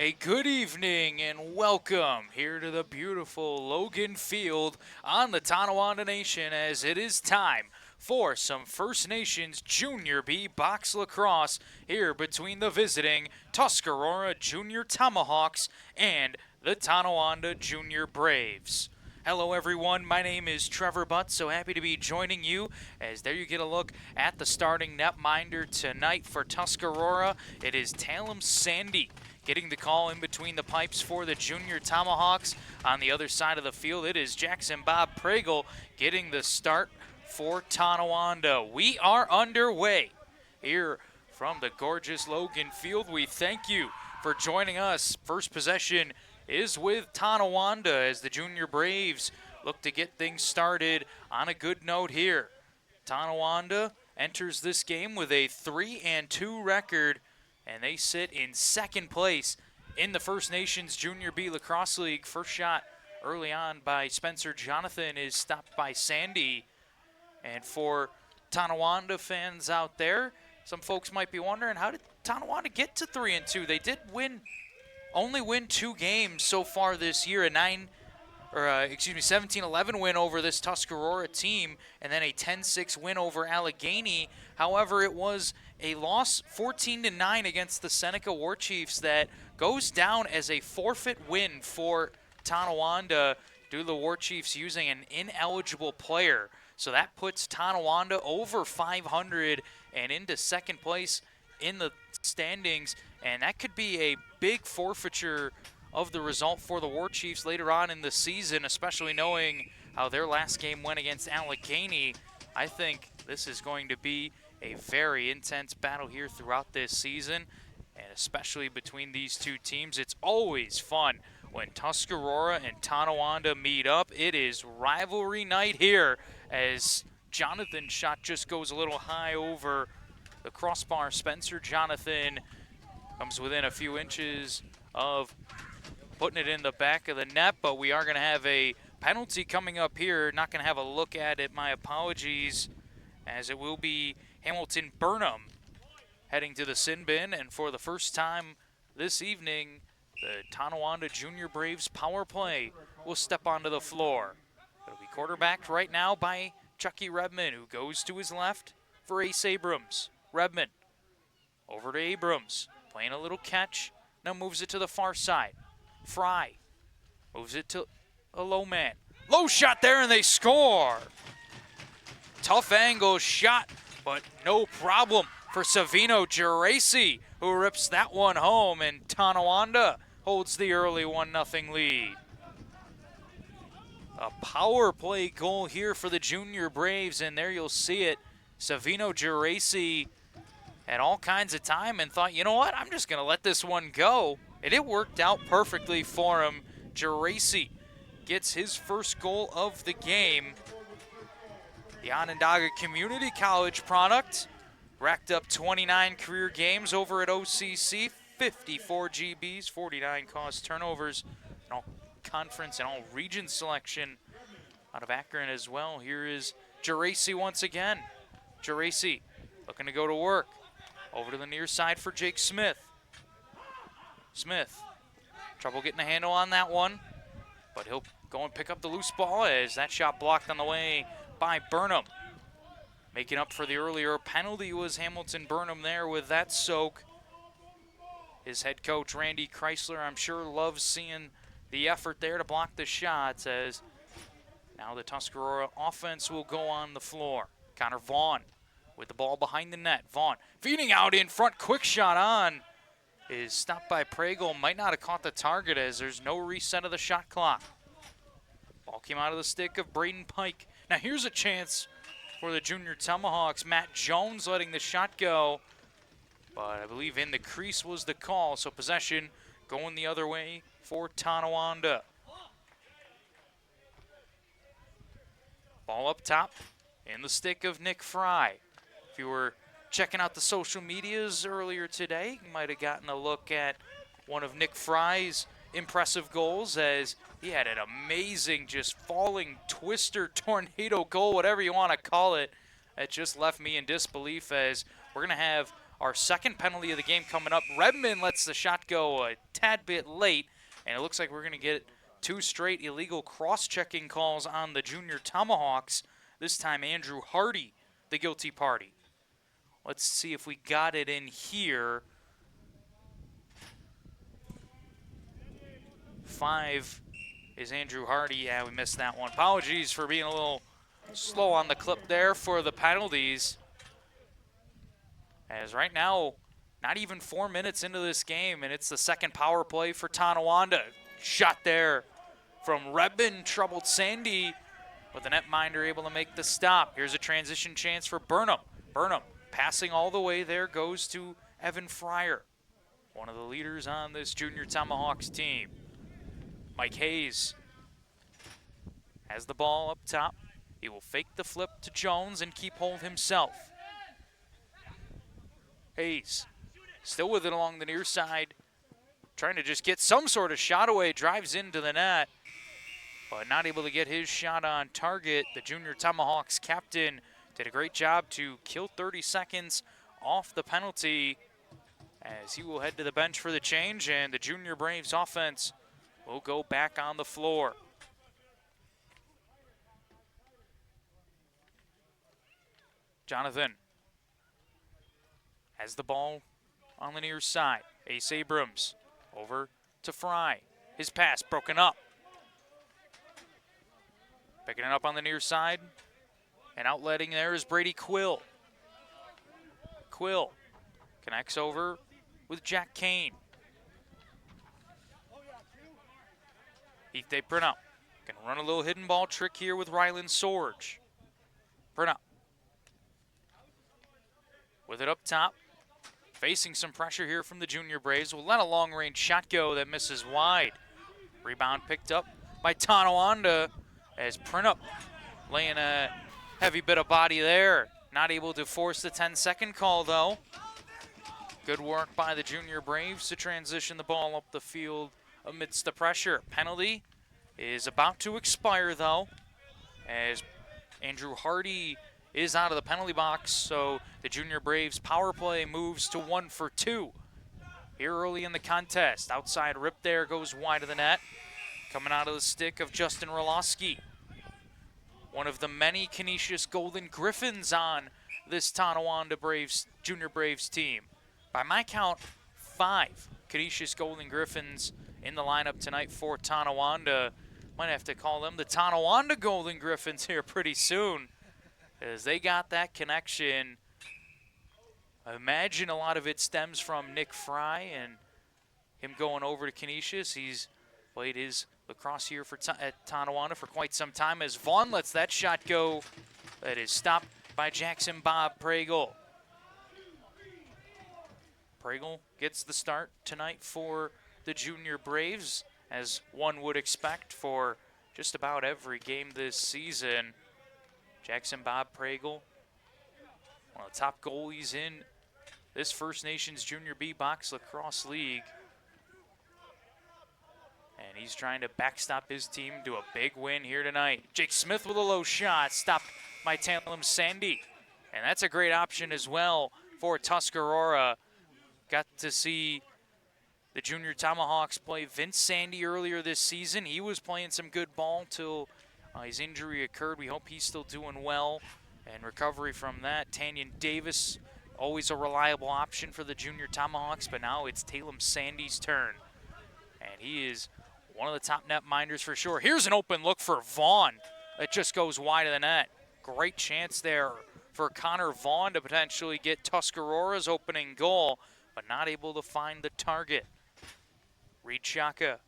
A good evening and welcome here to the beautiful Logan Field on the Tonawanda Nation as it is time for some First Nations Junior B box lacrosse here between the visiting Tuscarora Junior Tomahawks and the Tonawanda Junior Braves. Hello everyone, my name is Trevor Butt, so happy to be joining you as there you get a look at the starting netminder tonight for Tuscarora. It is Talem Sandy getting the call in between the pipes for the Junior Tomahawks. On the other side of the field, it is Jackson Bob Pregel getting the start for Tonawanda. We are underway here from the gorgeous Logan Field. We thank you for joining us. First possession is with Tonawanda as the Junior Braves look to get things started on a good note here. Tonawanda enters this game with a 3-2 record, and they sit in second place in the First Nations Junior B Lacrosse League. First shot early on by Spencer Jonathan is stopped by Sandy. And for Tonawanda fans out there, some folks might be wondering, how did Tonawanda get to 3-2? They did only win 2 games so far this year, a 17-11 win over this Tuscarora team, and then a 10-6 win over Allegheny. However, it was a loss 14-9 against the Seneca War Chiefs that goes down as a forfeit win for Tonawanda due to the War Chiefs using an ineligible player. So that puts Tonawanda over 500 and into second place in the standings, and that could be a big forfeiture of the result for the War Chiefs later on in the season, especially knowing how their last game went against Allegheny. I think this is going to be a very intense battle here throughout this season, and especially between these two teams. It's always fun when Tuscarora and Tonawanda meet up. It is rivalry night here as Jonathan's shot just goes a little high over the crossbar. Spencer Jonathan comes within a few inches of putting it in the back of the net, but we are going to have a penalty coming up here. Not going to have a look at it, my apologies, as it will be Hamilton Burnham heading to the sin bin. And for the first time this evening, the Tonawanda Junior Braves power play will step onto the floor. It'll be quarterbacked right now by Chucky Redmond, who goes to his left for Ace Abrams. Redmond over to Abrams, playing a little catch, now moves it to the far side. Fry moves it to a low man. Low shot there, and they score. Tough angle shot, but no problem for Savino Geraci, who rips that one home, and Tonawanda holds the early 1-0 lead. A power play goal here for the Junior Braves, and there you'll see it. Savino Geraci had all kinds of time and thought, you know what, I'm just going to let this one go. And it worked out perfectly for him. Geraci gets his first goal of the game. The Onondaga Community College product racked up 29 career games over at OCC, 54 GBs, 49 caused turnovers, and all conference and all region selection out of Akron as well. Here is Geraci once again. Geraci looking to go to work. Over to the near side for Jake Smith. Smith, trouble getting a handle on that one, but he'll go and pick up the loose ball as that shot blocked on the way by Burnham. Making up for the earlier penalty was Hamilton Burnham there with that soak. His head coach, Randy Chrysler, I'm sure loves seeing the effort there to block the shots, as now the Tuscarora offense will go on the floor. Connor Vaughn with the ball behind the net. Vaughn feeding out in front, quick shot on. Is stopped by Pregel. Might not have caught the target as there's no reset of the shot clock. Ball came out of the stick of Braden Pike. Now here's a chance for the Junior Tomahawks. Matt Jones letting the shot go, but I believe in the crease was the call, so possession going the other way for Tonawanda. Ball up top in the stick of Nick Fry. If you were checking out the social medias earlier today, you might have gotten a look at one of Nick Fry's impressive goals, as he had an amazing just falling twister tornado goal, whatever you want to call it. It just left me in disbelief, as we're going to have our second penalty of the game coming up. Redmond lets the shot go a tad bit late, and it looks like we're going to get 2 straight illegal cross-checking calls on the junior Tomahawks. This time Andrew Hardy, the guilty party. Let's see if we got it in here. 5 is Andrew Hardy. Yeah, we missed that one. Apologies for being a little slow on the clip there for the penalties. As right now, not even 4 minutes into this game, and it's the second power play for Tonawanda. Shot there from Redmond, troubled Sandy, but the netminder able to make the stop. Here's a transition chance for Burnham. Burnham passing all the way there goes to Evan Fryer, one of the leaders on this junior Tomahawks team. Mike Hayes has the ball up top. He will fake the flip to Jones and keep hold himself. Hayes still with it along the near side, trying to just get some sort of shot away, drives into the net, but not able to get his shot on target. The junior Tomahawks captain did a great job to kill 30 seconds off the penalty, as he will head to the bench for the change, and the junior Braves offense will go back on the floor. Jonathan has the ball on the near side. Ace Abrams over to Fry. His pass broken up. Picking it up on the near side. And outletting there is Brady Quill. Quill connects over with Jack Kane. Heath Brunel can run a little hidden ball trick here with Rylan Sorge. Brunel with it up top. Facing some pressure here from the junior Braves. Will let a long-range shot go that misses wide. Rebound picked up by Tonawanda as Printup laying a heavy bit of body there. Not able to force the 10-second call, though. Good work by the junior Braves to transition the ball up the field amidst the pressure. Penalty is about to expire, though, as Andrew Hardy is out of the penalty box, so the junior Braves power play moves to 1 for 2. Here early in the contest, outside rip there goes wide of the net. Coming out of the stick of Justin Roloski, one of the many Canisius Golden Griffins on this Tonawanda Braves, junior Braves team. By my count, 5 Canisius Golden Griffins in the lineup tonight for Tonawanda. Might have to call them the Tonawanda Golden Griffins here pretty soon, as they got that connection. I imagine a lot of it stems from Nick Fry and him going over to Canisius. He's played his lacrosse here at Tonawanda for quite some time, as Vaughn lets that shot go. That is stopped by Jackson Bob Pragle. Pragle gets the start tonight for the junior Braves, as one would expect for just about every game this season. Jackson Bob Pragle, one of the top goalies in this First Nations Junior B Box Lacrosse League. And he's trying to backstop his team to a big win here tonight. Jake Smith with a low shot, stopped by Talem Sandy. And that's a great option as well for Tuscarora. Got to see the junior Tomahawks play Vince Sandy earlier this season. He was playing some good ball till his injury occurred. We hope he's still doing well and recovery from that. Tanyan Davis, always a reliable option for the junior Tomahawks, but now it's Talem Sandy's turn. And he is one of the top net minders for sure. Here's an open look for Vaughn. It just goes wide of the net. Great chance there for Connor Vaughn to potentially get Tuscarora's opening goal, but not able to find the target. Reed Shaka,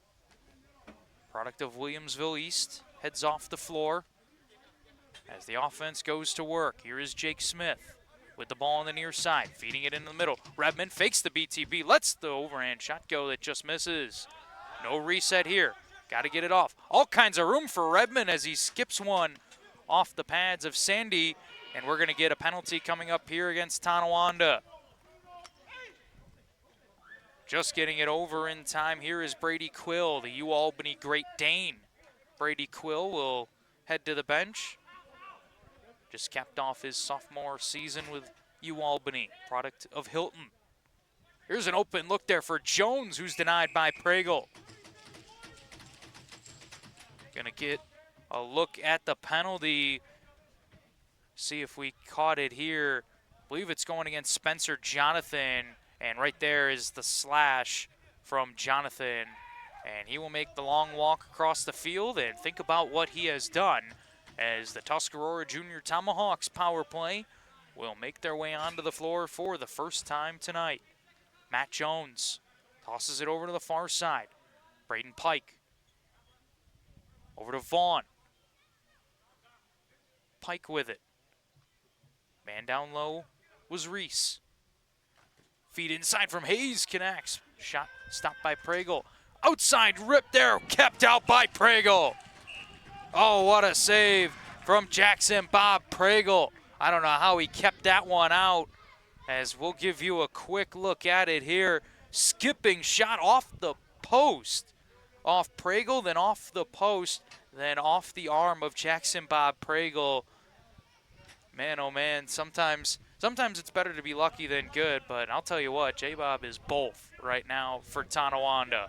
product of Williamsville East, heads off the floor as the offense goes to work. Here is Jake Smith with the ball on the near side, feeding it in the middle. Redmond fakes the BTB, lets the overhand shot go that just misses. No reset here. Got to get it off. All kinds of room for Redmond as he skips one off the pads of Sandy, and we're going to get a penalty coming up here against Tonawanda. Just getting it over in time here is Brady Quill, the UAlbany Great Dane. Brady Quill will head to the bench. Just capped off his sophomore season with UAlbany, product of Hilton. Here's an open look there for Jones, who's denied by Pregel. Gonna get a look at the penalty. See if we caught it here. I believe it's going against Spencer Jonathan, and right there is the slash from Jonathan. And he will make the long walk across the field, and think about what he has done as the Tuscarora Junior Tomahawks power play will make their way onto the floor for the first time tonight. Matt Jones tosses it over to the far side. Braden Pike over to Vaughn. Pike with it. Man down low was Reese. Feed inside from Hayes connects. Shot stopped by Pregel. Outside rip there, kept out by Pregel. Oh, what a save from Jackson Bob Pregel. I don't know how he kept that one out, as we'll give you a quick look at it here. Skipping shot off the post. Off Pregel, then off the post, then off the arm of Jackson Bob Pregel. Man, oh man, sometimes it's better to be lucky than good, but I'll tell you what, J-Bob is both right now for Tonawanda.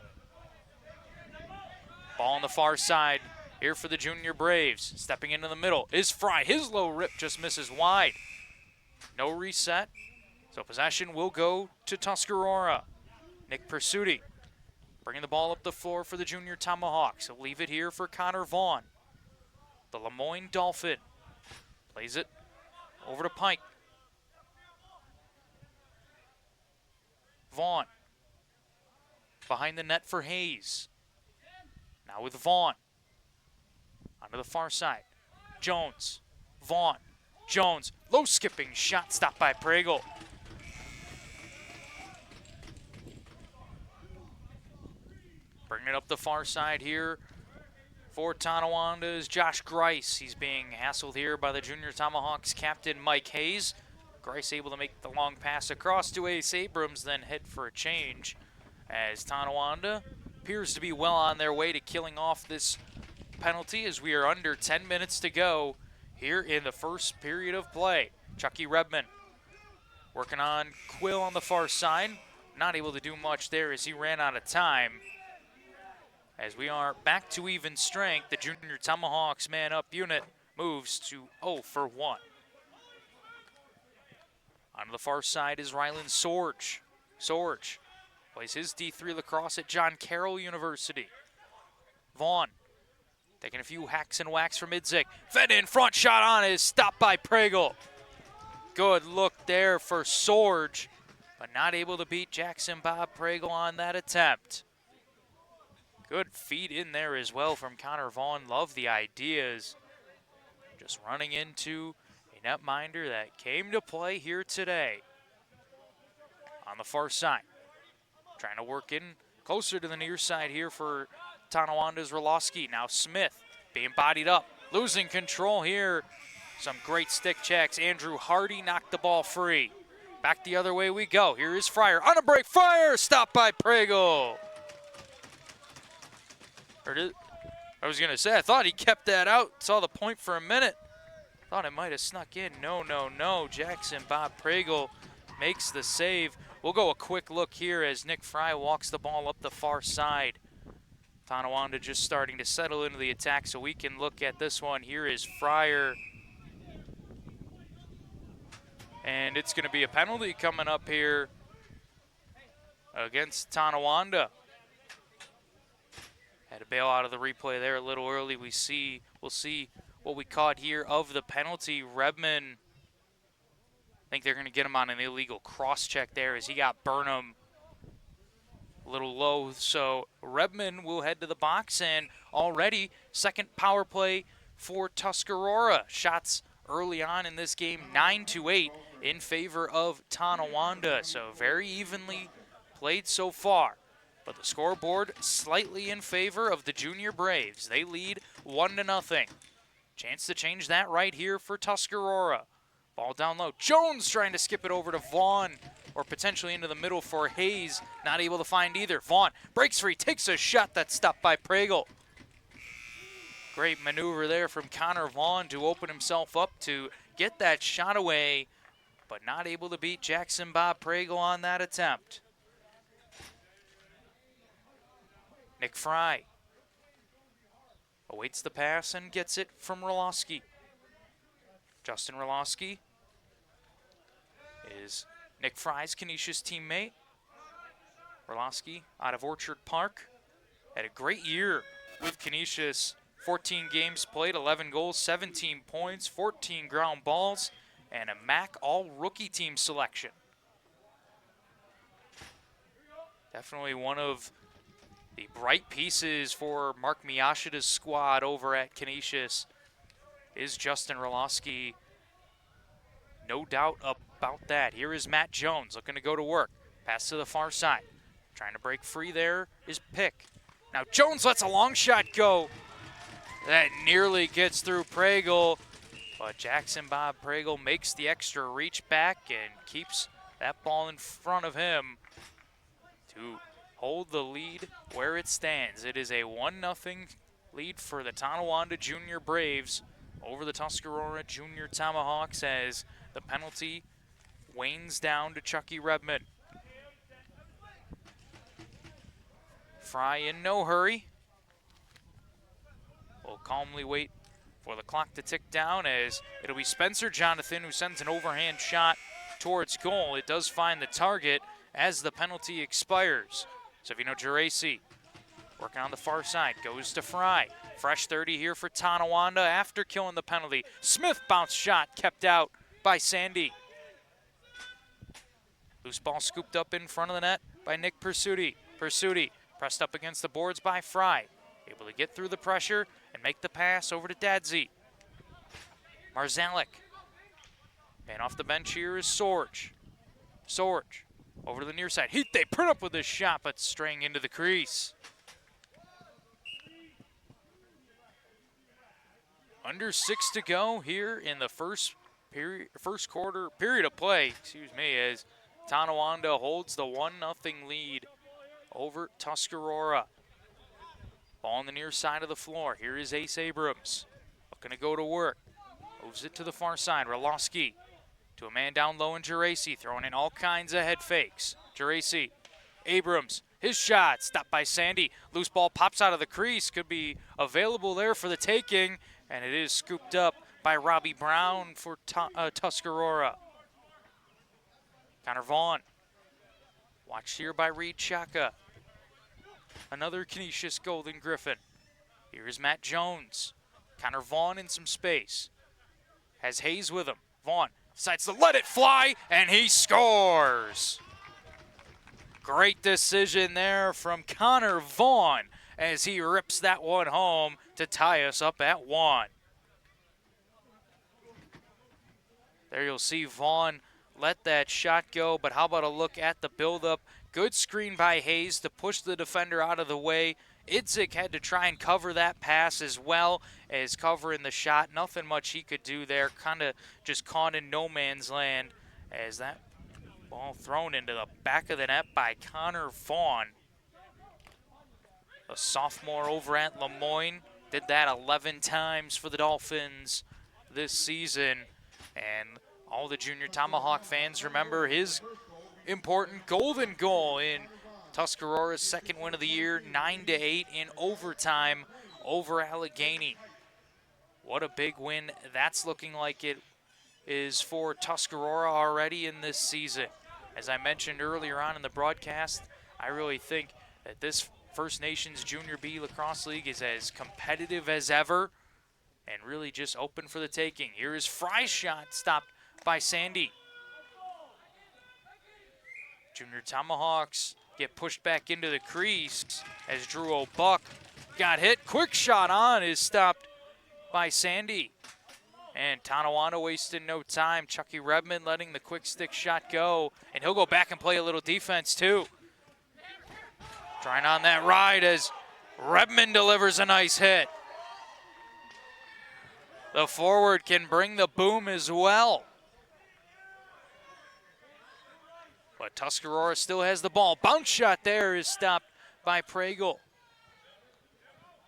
Ball on the far side here for the Junior Braves. Stepping into the middle is Fry. His low rip just misses wide. No reset, so possession will go to Tuscarora. Nick Pursuti bringing the ball up the floor for the Junior Tomahawks. He'll leave it here for Connor Vaughn. The Lemoyne Dolphin plays it over to Pike. Vaughn behind the net for Hayes. Now with Vaughn. Onto the far side. Jones. Vaughn. Jones. Low skipping shot stopped by Pregel. Bringing it up the far side here for Tonawanda is Josh Grice. He's being hassled here by the Junior Tomahawks captain Mike Hayes. Grice able to make the long pass across to Ace Abrams, then head for a change as Tonawanda appears to be well on their way to killing off this penalty as we are under 10 minutes to go here in the first period of play. Chucky Redman working on Quill on the far side. Not able to do much there as he ran out of time. As we are back to even strength, the Junior Tomahawks man-up unit moves to 0 for 1. On the far side is Rylan Sorge. Sorge plays his D3 lacrosse at John Carroll University. Vaughn taking a few hacks and whacks from Idzik. Fed in front, shot on is stopped by Pregel. Good look there for Sorge, but not able to beat Jackson Bob Pregel on that attempt. Good feed in there as well from Connor Vaughn. Love the ideas. Just running into a netminder that came to play here today. On the far side. Trying to work in closer to the near side here for Tonawanda's Roloski. Now Smith being bodied up. Losing control here. Some great stick checks. Andrew Hardy knocked the ball free. Back the other way we go. Here is Fryer. On a break. Fire! Stopped by Pregel. I was going to say, I thought he kept that out. Saw the point for a minute. Thought it might have snuck in. No, no, no. Jackson Bob Pregel makes the save. We'll go a quick look here as Nick Fry walks the ball up the far side. Tonawanda just starting to settle into the attack, so we can look at this one. Here is Fryer. And it's going to be a penalty coming up here against Tonawanda. Had to bail out of the replay there a little early. We'll see what we caught here of the penalty. Redman, I think they're going to get him on an illegal cross-check there as he got Burnham a little low. So Redman will head to the box, and already second power play for Tuscarora. Shots early on in this game, 9-8 in favor of Tonawanda. So very evenly played so far. But the scoreboard slightly in favor of the Junior Braves. They lead 1-0. Chance to change that right here for Tuscarora. Ball down low. Jones trying to skip it over to Vaughn, or potentially into the middle for Hayes. Not able to find either. Vaughn breaks free, takes a shot that's stopped by Pregel. Great maneuver there from Connor Vaughn to open himself up to get that shot away. but not able to beat Jackson Bob Pragle on that attempt. Nick Fry awaits the pass and gets it from Roloski. Justin Roloski is Nick Fry's Canisius teammate. Roloski out of Orchard Park had a great year with Canisius. 14 games played, 11 goals, 17 points, 14 ground balls, and a MAC all-rookie team selection. Definitely one of the bright pieces for Mark Miyashida's squad over at Canisius is Justin Roloski. No doubt about that. Here is Matt Jones looking to go to work. Pass to the far side. Trying to break free there is Pick. Now Jones lets a long shot go. That nearly gets through Pragle, but Jackson Bob Pragle makes the extra reach back and keeps that ball in front of him to hold the lead where it stands. It is a 1-0 lead for the Tonawanda Junior Braves over the Tuscarora Junior Tomahawks as the penalty wanes down to Chucky Redmond. Fry in no hurry. Will calmly wait for the clock to tick down as it'll be Spencer Jonathan who sends an overhand shot towards goal. It does find the target as the penalty expires. Savino Geraci working on the far side, goes to Fry. Fresh 30 here for Tonawanda after killing the penalty. Smith bounce shot kept out by Sandy. Loose ball scooped up in front of the net by Nick Pursuti. Pursuti pressed up against the boards by Fry. Able to get through the pressure and make the pass over to Dadzi. Marzalek. And off the bench here is Sorge. Sorge over to the near side. They put up with this shot, but straying into the crease. Under 6 to go here in the first quarter period of play, as Tonawanda holds the 1-0 lead over Tuscarora. Ball on the near side of the floor. Here is Ace Abrams. Looking to go to work. Moves it to the far side. Roloski to a man down low in Geraci, throwing in all kinds of head fakes. Geraci, Abrams, his shot, stopped by Sandy. Loose ball pops out of the crease. Could be available there for the taking, and it is scooped up by Robbie Brown for Tuscarora. Connor Vaughn. Watched here by Reed Chaka. Another Canisius Golden Griffin. Here's Matt Jones. Connor Vaughn in some space. Has Hayes with him. Vaughn decides to let it fly, and he scores. Great decision there from Connor Vaughn as he rips that one home to tie us up at 1. There you'll see Vaughn let that shot go, but how about a look at the buildup? Good screen by Hayes to push the defender out of the way. Idzik had to try and cover that pass as well as covering the shot. Nothing much he could do there. Kind of just caught in no man's land as that ball thrown into the back of the net by Connor Vaughn. A sophomore over at Lemoyne. Did that 11 times for the Dolphins this season. And all the junior Tomahawk fans remember his important golden goal in Tuscarora's second win of the year, 9-8 in overtime over Allegheny. What a big win that's looking like it is for Tuscarora already in this season. As I mentioned earlier on in the broadcast, I really think that this First Nations Junior B Lacrosse League is as competitive as ever and really just open for the taking. Here is Fry's shot, stopped by Sandy. Junior Tomahawks get pushed back into the crease as Drew O'Buck got hit. Quick shot on is stopped by Sandy. And Tonawanda wasted no time. Chucky Redmond letting the quick stick shot go. And he'll go back and play a little defense too. Trying on that ride as Redmond delivers a nice hit. The forward can bring the boom as well. But Tuscarora still has the ball. Bounce shot there is stopped by Pragle.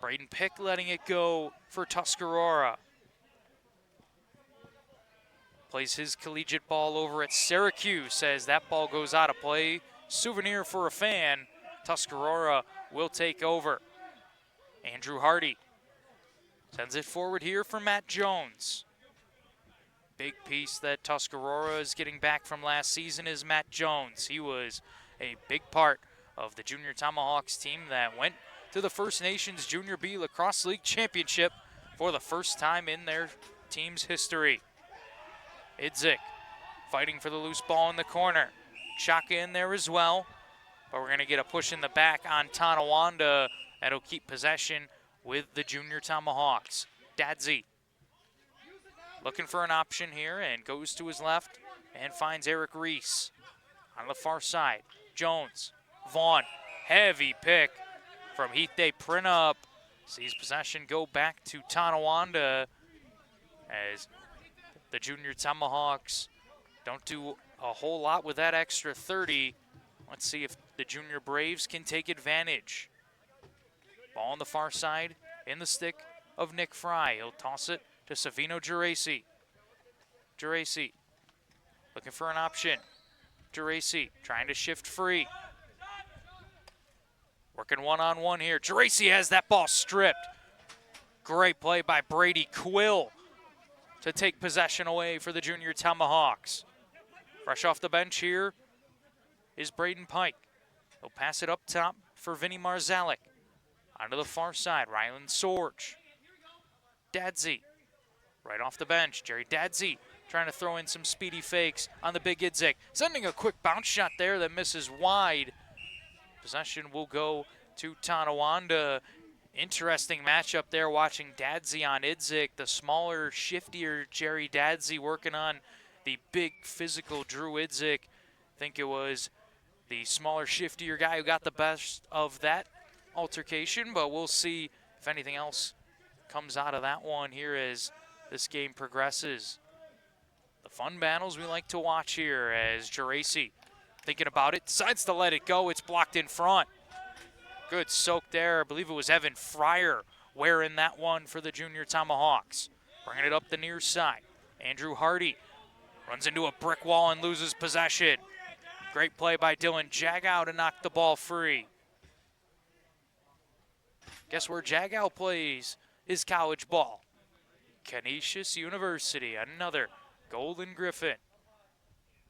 Braden Pick letting it go for Tuscarora. plays his collegiate ball over at Syracuse as that ball goes out of play. Souvenir for a fan. Tuscarora will take over. Andrew Hardy sends it forward here for Matt Jones. Big piece that Tuscarora is getting back from last season is Matt Jones. He was a big part of the Junior Tomahawks team that went to the First Nations Junior B Lacrosse League Championship for the first time in their team's history. Idzik fighting for the loose ball in the corner. Chaka in there as well, but we're going to get a push in the back on Tonawanda. That'll keep possession with the Junior Tomahawks. Dadzi looking for an option here and goes to his left and finds Eric Reese. On the far side, Jones, Vaughn, heavy pick from Heath Printup. Sees possession go back to Tonawanda as the Junior Tomahawks don't do a whole lot with that extra 30. Let's see if the Junior Braves can take advantage. Ball on the far side in the stick of Nick Fry. He'll toss it to Savino Geraci. Geraci looking for an option. Geraci trying to shift free. Working one-on-one here. Geraci has that ball stripped. Great play by Brady Quill to take possession away for the Junior Tomahawks. Fresh off the bench here is Braden Pike. He'll pass it up top for Vinny Marzalik. Onto the far side, Rylan Sorge. Dadzi, right off the bench. Jerry Dadzi trying to throw in some speedy fakes on the big Idzik. Sending a quick bounce shot there that misses wide. Possession will go to Tonawanda. Interesting matchup there, watching Dadzi on Idzik. The smaller, shiftier Jerry Dadzi working on the big physical Drew Idzik. I think it was the smaller, shiftier guy who got the best of that altercation, but we'll see if anything else comes out of that one here as this game progresses. The fun battles we like to watch here as Geraci, thinking about it, decides to let it go. It's blocked in front. Good soak there. I believe it was Evan Fryer wearing that one for the Junior Tomahawks. Bringing it up the near side. Andrew Hardy runs into a brick wall and loses possession. Great play by Dylan Jagow to knock the ball free. Guess where Jagow plays his college ball? Canisius University, another Golden Griffin.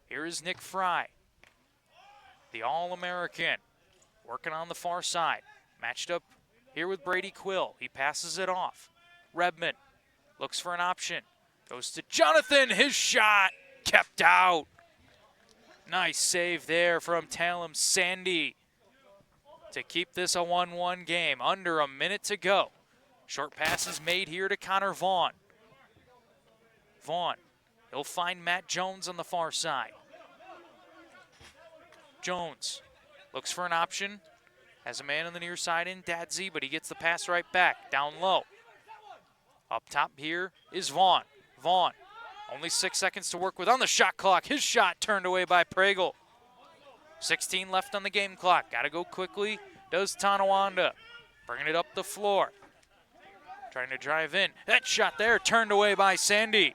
Here is Nick Fry, the All-American, working on the far side. Matched up here with Brady Quill. He passes it off. Redmond looks for an option. Goes to Jonathan. His shot kept out. Nice save there from Talem Sandy to keep this a 1-1 game. Under a minute to go. Short pass is made here to Connor Vaughn. Vaughn, he'll find Matt Jones on the far side. Jones looks for an option. Has a man on the near side in Dadzi, but he gets the pass right back. Down low. Up top here is Vaughn. Vaughn, only 6 seconds to work with on the shot clock. His shot turned away by Pregel. 16 left on the game clock. Got to go quickly. Does Tonawanda. Bringing it up the floor. Trying to drive in. That shot there turned away by Sandy.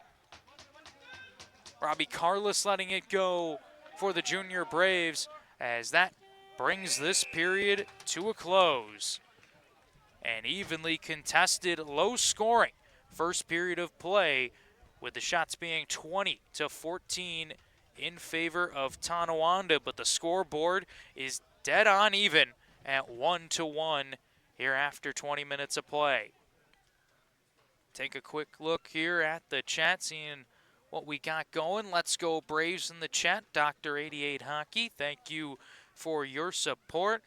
Robbie Carless letting it go for the Junior Braves as that brings this period to a close. An evenly contested, low scoring first period of play with the shots being 20-14 in favor of Tonawanda, but the scoreboard is dead on even at 1-1 here after 20 minutes of play. Take a quick look here at the chat, seeing what we got going. Let's go Braves in the chat. Dr. 88 Hockey, thank you for your support.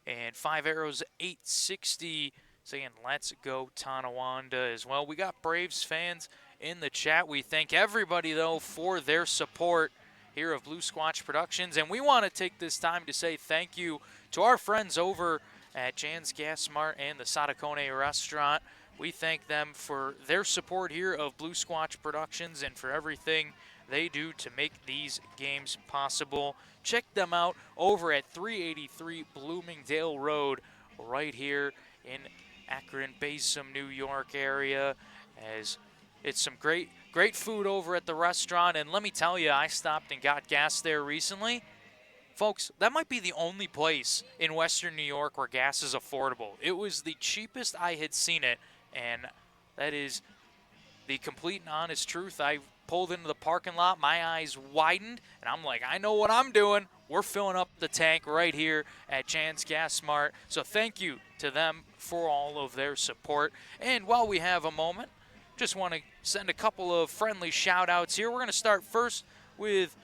And 5 Arrows 860 saying let's go Tonawanda as well. We got Braves fans in the chat. We thank everybody, though, for their support here of Blue Squatch Productions. And we want to take this time to say thank you to our friends over at Jan's Gas Mart and the Saudakone Restaurant. We thank them for their support here of Blue Squatch Productions and for everything they do to make these games possible. Check them out over at 383 Bloomingdale Road right here in Akron, Basin, New York area, as it's some great Great food over at the restaurant, and let me tell you, I stopped and got gas there recently. Folks, that might be the only place in Western New York where gas is affordable. It was the cheapest I had seen it, and that is the complete and honest truth. I pulled into the parking lot, my eyes widened, and I'm like, I know what I'm doing. We're filling up the tank right here at Jan's Gas Smart. So thank you to them for all of their support. And while we have a moment, just want to send a couple of friendly shout-outs here. We're going to start first with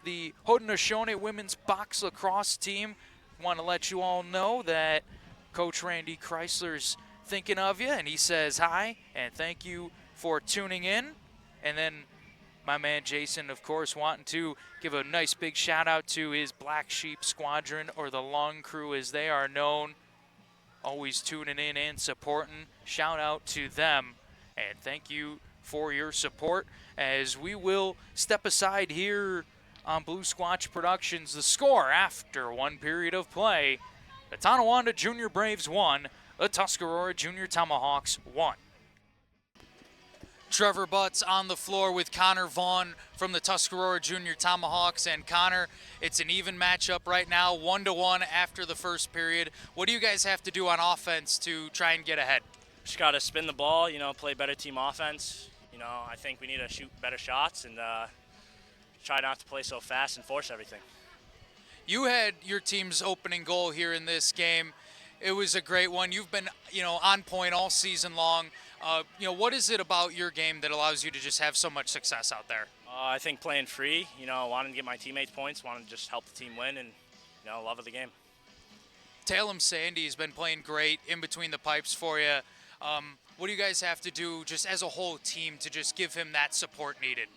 the Haudenosaunee women's box lacrosse team. Want to let you all know that Coach Randy Chrysler's thinking of you, and he says hi and thank you for tuning in. And then my man Jason, of course, wanting to give a nice big shout out to his Black Sheep Squadron, or the Lung Crew as they are known. Always tuning in and supporting. Shout out to them, and thank you for your support as we will step aside here on Blue Squatch Productions. The score after one period of play: the Tonawanda Junior Braves 1, the Tuscarora Junior Tomahawks 1. Trevor Butts on the floor with Connor Vaughn from the Tuscarora Junior Tomahawks. And Connor, it's an even matchup right now, 1-1 after the first period. What do you guys have to do on offense to try and get ahead? Just got to spin the ball, play better team offense. I think we need to shoot better shots and try not to play so fast and force everything. You had your team's opening goal here in this game. It was a great one. You've been, on point all season long. What is it about your game that allows you to just have so much success out there? I think playing free, wanting to get my teammates points, wanting to just help the team win, and, love of the game. Talem Sandy's been playing great in between the pipes for you. What do you guys have to do just as a whole team to just give him that support needed?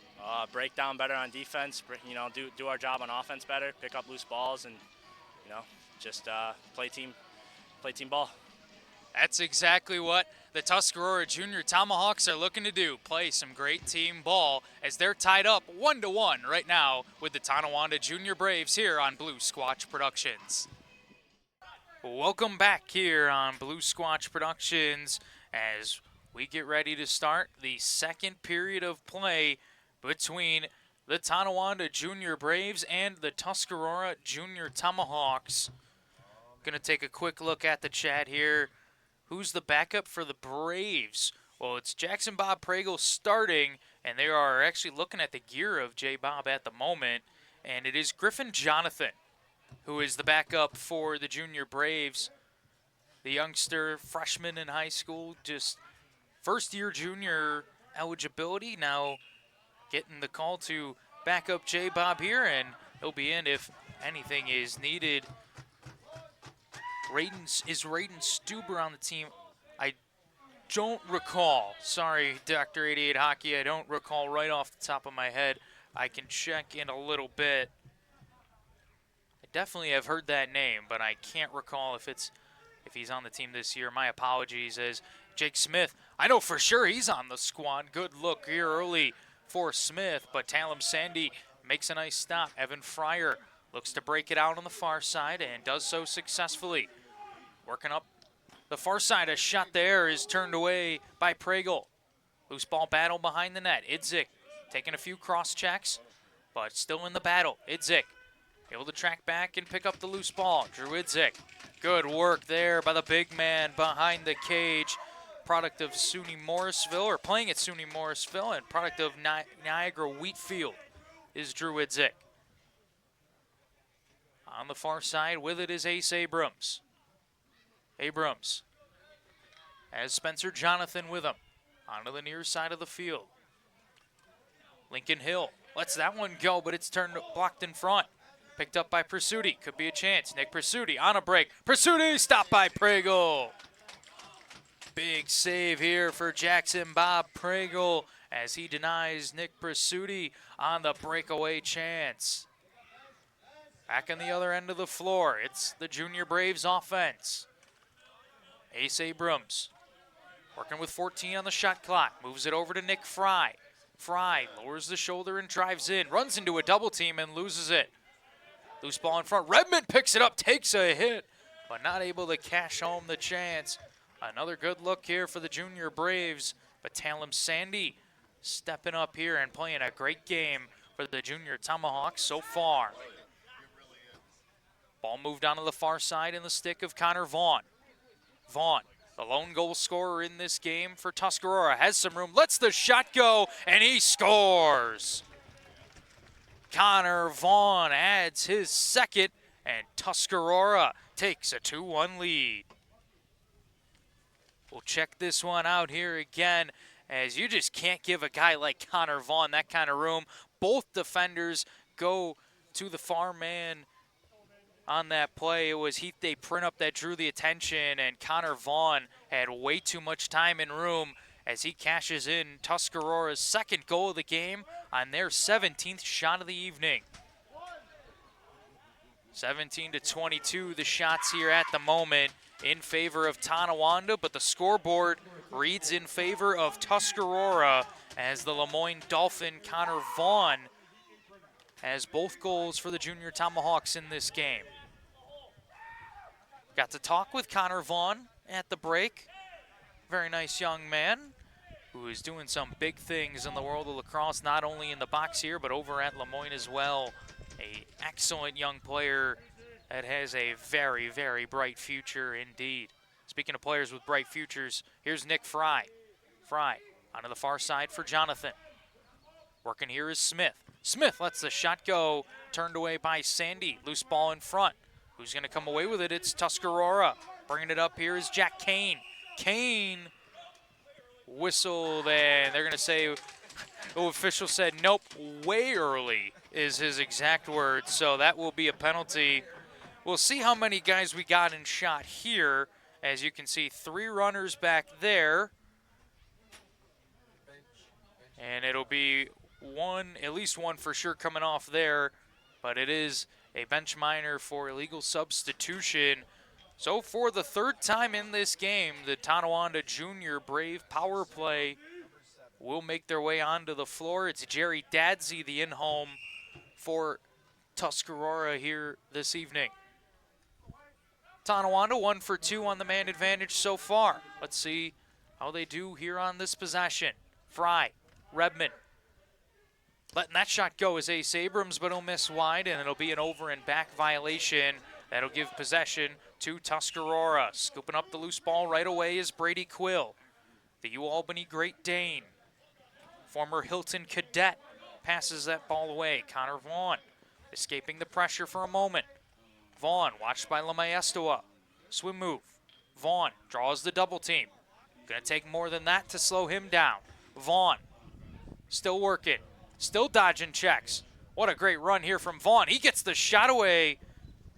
Break down better on defense, do our job on offense better, pick up loose balls, and, just play team ball. That's exactly what the Tuscarora Junior Tomahawks are looking to do, play some great team ball as they're tied up 1-1 right now with the Tonawanda Junior Braves here on Blue Squatch Productions. Welcome back here on Blue Squatch Productions as we get ready to start the second period of play between the Tonawanda Junior Braves and the Tuscarora Junior Tomahawks. Going to take a quick look at the chat here. Who's the backup for the Braves? Well, it's Jackson Bob Pragle starting, and they are actually looking at the gear of J. Bob at the moment, and it is Griffin Jonathan who is the backup for the Junior Braves. The youngster, freshman in high school, just first-year junior eligibility, now getting the call to back up J. Bob here, and he'll be in if anything is needed. Is Raiden Stuber on the team? I don't recall. Sorry, Dr. 88 Hockey, I don't recall right off the top of my head. I can check in a little bit. I definitely have heard that name, but I can't recall if he's on the team this year. My apologies. As Jake Smith, I know for sure he's on the squad. Good look here early for Smith, but Talem Sandy makes a nice stop. Evan Fryer looks to break it out on the far side and does so successfully. Working up the far side, a shot there is turned away by Pragle. Loose ball battle behind the net. Idzik taking a few cross checks, but still in the battle. Idzik able to track back and pick up the loose ball. Drew Idzik. Good work there by the big man behind the cage. Product of SUNY Morrisville, or playing at SUNY Morrisville, and product of Niagara Wheatfield is Drew Idzik. On the far side with it is Ace Abrams. Abrams has Spencer Jonathan with him. Onto the near side of the field. Lincoln Hill lets that one go, but it's blocked in front. Picked up by Pursuti. Could be a chance. Nick Pursuti on a break. Pursuti stopped by Pragle. Big save here for Jackson Bob Pragle as he denies Nick Pursuti on the breakaway chance. Back on the other end of the floor, it's the Junior Braves offense. Ace Abrams working with 14 on the shot clock. Moves it over to Nick Fry. Fry lowers the shoulder and drives in. Runs into a double team and loses it. Loose ball in front. Redmond picks it up, takes a hit, but not able to cash home the chance. Another good look here for the Junior Braves, but Talem Sandy stepping up here and playing a great game for the junior Tomahawks so far. Ball moved on to the far side in the stick of Connor Vaughn. Vaughn, the lone goal scorer in this game for Tuscarora, has some room, lets the shot go, and he scores. Connor Vaughn adds his second, and Tuscarora takes a 2-1 lead. We'll check this one out here again, as you just can't give a guy like Connor Vaughn that kind of room. Both defenders go to the far man on that play. It was Heath Print-Up that drew the attention, and Connor Vaughn had way too much time and room as he cashes in Tuscarora's second goal of the game on their 17th shot of the evening. 17-22 the shots here at the moment in favor of Tonawanda, but the scoreboard reads in favor of Tuscarora as the Lemoyne Dolphin Connor Vaughn has both goals for the junior Tomahawks in this game. Got to talk with Connor Vaughn at the break. Very nice young man who is doing some big things in the world of lacrosse, not only in the box here, but over at Lemoyne as well. An excellent young player that has a very, very bright future indeed. Speaking of players with bright futures, here's Nick Fry. Fry onto the far side for Jonathan. Working here is Smith. Smith lets the shot go, turned away by Sandy. Loose ball in front. Who's going to come away with it? It's Tuscarora. Bringing it up here is Jack Kane. Kane whistled, and they're going to say, the official said, nope, way early is his exact word, so that will be a penalty. We'll see how many guys we got in shot here. As you can see, 3 runners back there. And it'll be one, at least one for sure coming off there, but it is a bench minor for illegal substitution. So for the third time in this game, the Tonawanda Junior Brave power play will make their way onto the floor. It's Jerry Dadsey, the in-home for Tuscarora here this evening. Tonawanda 1 for 2 on the man advantage so far. Let's see how they do here on this possession. Fry, Redmond, letting that shot go is Ace Abrams, but he'll miss wide, and it'll be an over and back violation. That'll give possession to Tuscarora. Scooping up the loose ball right away is Brady Quill, the U-Albany Great Dane. Former Hilton cadet passes that ball away. Connor Vaughn escaping the pressure for a moment. Vaughn watched by Lamaestoa. Swim move. Vaughn draws the double team. Gonna take more than that to slow him down. Vaughn still working, still dodging checks. What a great run here from Vaughn. He gets the shot away,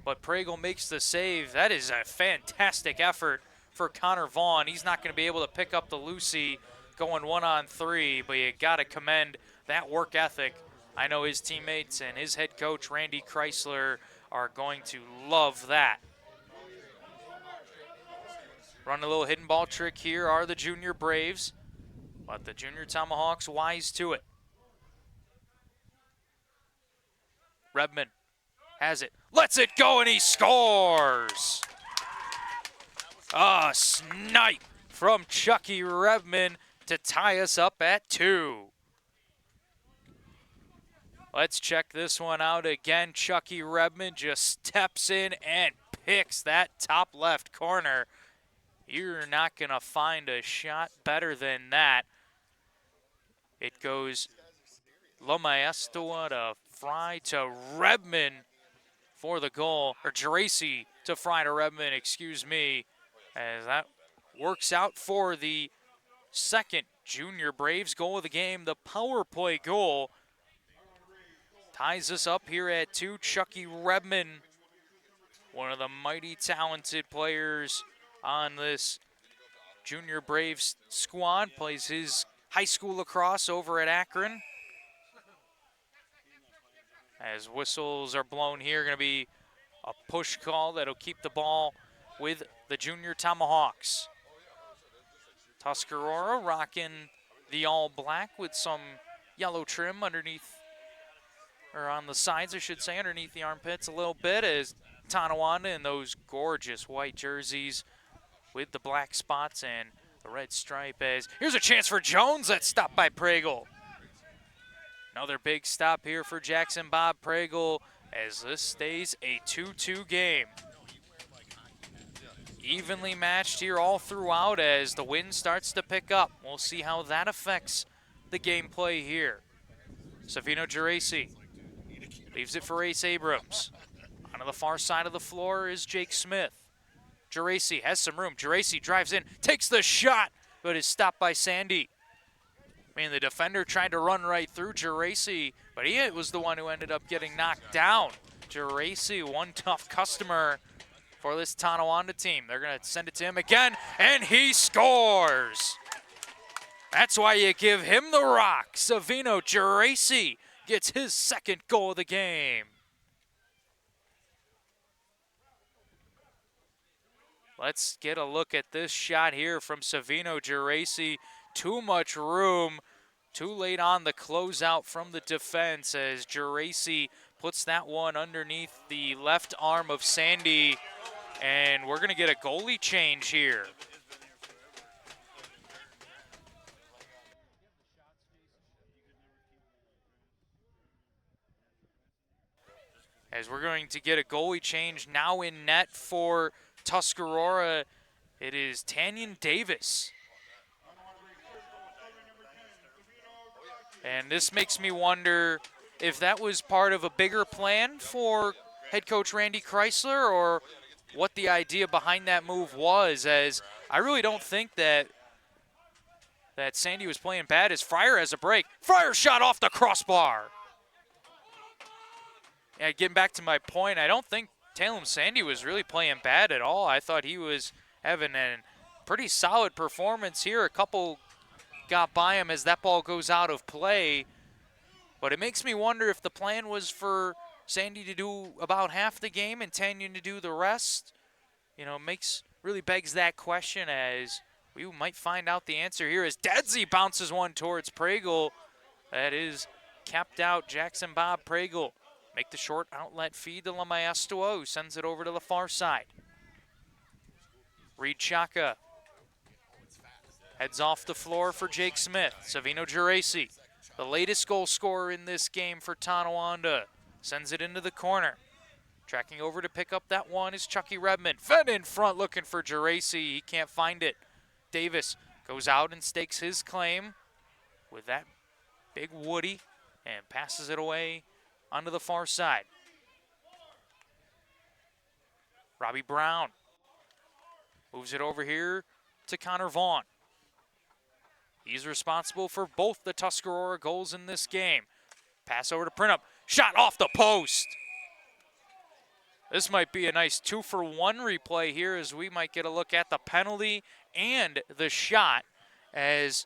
but Pragle makes the save. That is a fantastic effort for Connor Vaughn. He's not gonna be able to pick up the Lucy going 1-on-3, but you gotta commend that work ethic. I know his teammates and his head coach, Randy Chrysler, are going to love that. Run a little hidden ball trick here are the Junior Braves, but the Junior Tomahawks wise to it. Redmond has it, lets it go, and he scores! A snipe from Chucky Redmond to tie us up at 2. Let's check this one out again. Chucky Redmond just steps in and picks that top left corner. You're not going to find a shot better than that. It goes Lamaestoa to Fry to Redmond for the goal, or Geraci to Fry to Redmond, excuse me, as that works out for the second Junior Braves goal of the game, the power play goal. Ties us up here at 2. Chucky Redmond, one of the mighty talented players on this Junior Braves squad, plays his high school lacrosse over at Akron. As whistles are blown here, going to be a push call that'll keep the ball with the Junior Tomahawks. Tuscarora rocking the all black with some yellow trim underneath, or on the sides, I should say, underneath the armpits a little bit, as Tonawanda in those gorgeous white jerseys with the black spots and the red stripe. As here's a chance for Jones, that's stopped by Pragle. Another big stop here for Jackson Bob Pragle as this stays a 2-2 game. Evenly matched here all throughout as the wind starts to pick up. We'll see how that affects the gameplay here. Savino Geraci leaves it for Ace Abrams. On the far side of the floor is Jake Smith. Geraci has some room. Geraci drives in, takes the shot, but is stopped by Sandy. I mean, the defender tried to run right through Geraci, but he was the one who ended up getting knocked down. Geraci, one tough customer for this Tonawanda team. They're going to send it to him again, and he scores. That's why you give him the rock. Savino Geraci gets his second goal of the game. Let's get a look at this shot here from Savino Geraci. Too much room, too late on the closeout from the defense as Geraci puts that one underneath the left arm of Sandy. And we're going to get a goalie change here. As we're going to get a goalie change now in net for Tuscarora, it is Tanyan Davis. And this makes me wonder if that was part of a bigger plan for head coach Randy Chrysler or what the idea behind that move was, as I really don't think that Sandy was playing bad as Fryer has a break. Fryer shot off the crossbar. Yeah, getting back to my point, I don't think Talem Sandy was really playing bad at all. I thought he was having a pretty solid performance here. A couple got by him as that ball goes out of play. But it makes me wonder if the plan was for Sandy to do about half the game and Tanyan to do the rest. You know, really begs that question, as we might find out the answer here as Dedsey bounces one towards Pragle. That is capped out Jackson Bob Pragle. Make the short outlet feed to Lamaestua, who sends it over to the far side. Reed Chaka heads off the floor for Jake Smith. Savino Geraci, the latest goal scorer in this game for Tonawanda, sends it into the corner. Tracking over to pick up that one is Chucky Redmond. Fed in front looking for Geraci. He can't find it. Davis goes out and stakes his claim with that big woody and passes it away onto the far side. Robbie Brown moves it over here to Connor Vaughn. He's responsible for both the Tuscarora goals in this game. Pass over to Printup. Shot off the post. This might be a nice 2-for-1 replay here, as we might get a look at the penalty and the shot, as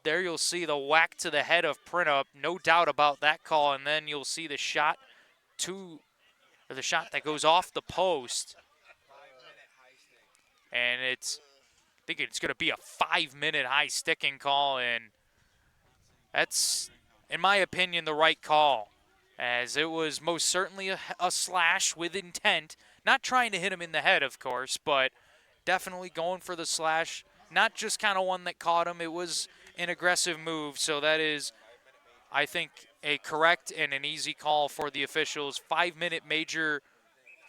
there you'll see the whack to the head of Printup. No doubt about that call. And then you'll see the shot that goes off the post. And I think it's going to be a 5-minute high sticking call, and that's, in my opinion, the right call, as it was most certainly a slash with intent. Not trying to hit him in the head, of course, but definitely going for the slash. Not just kind of one that caught him. It was an aggressive move, so that is, I think, a correct and an easy call for the officials. 5-minute major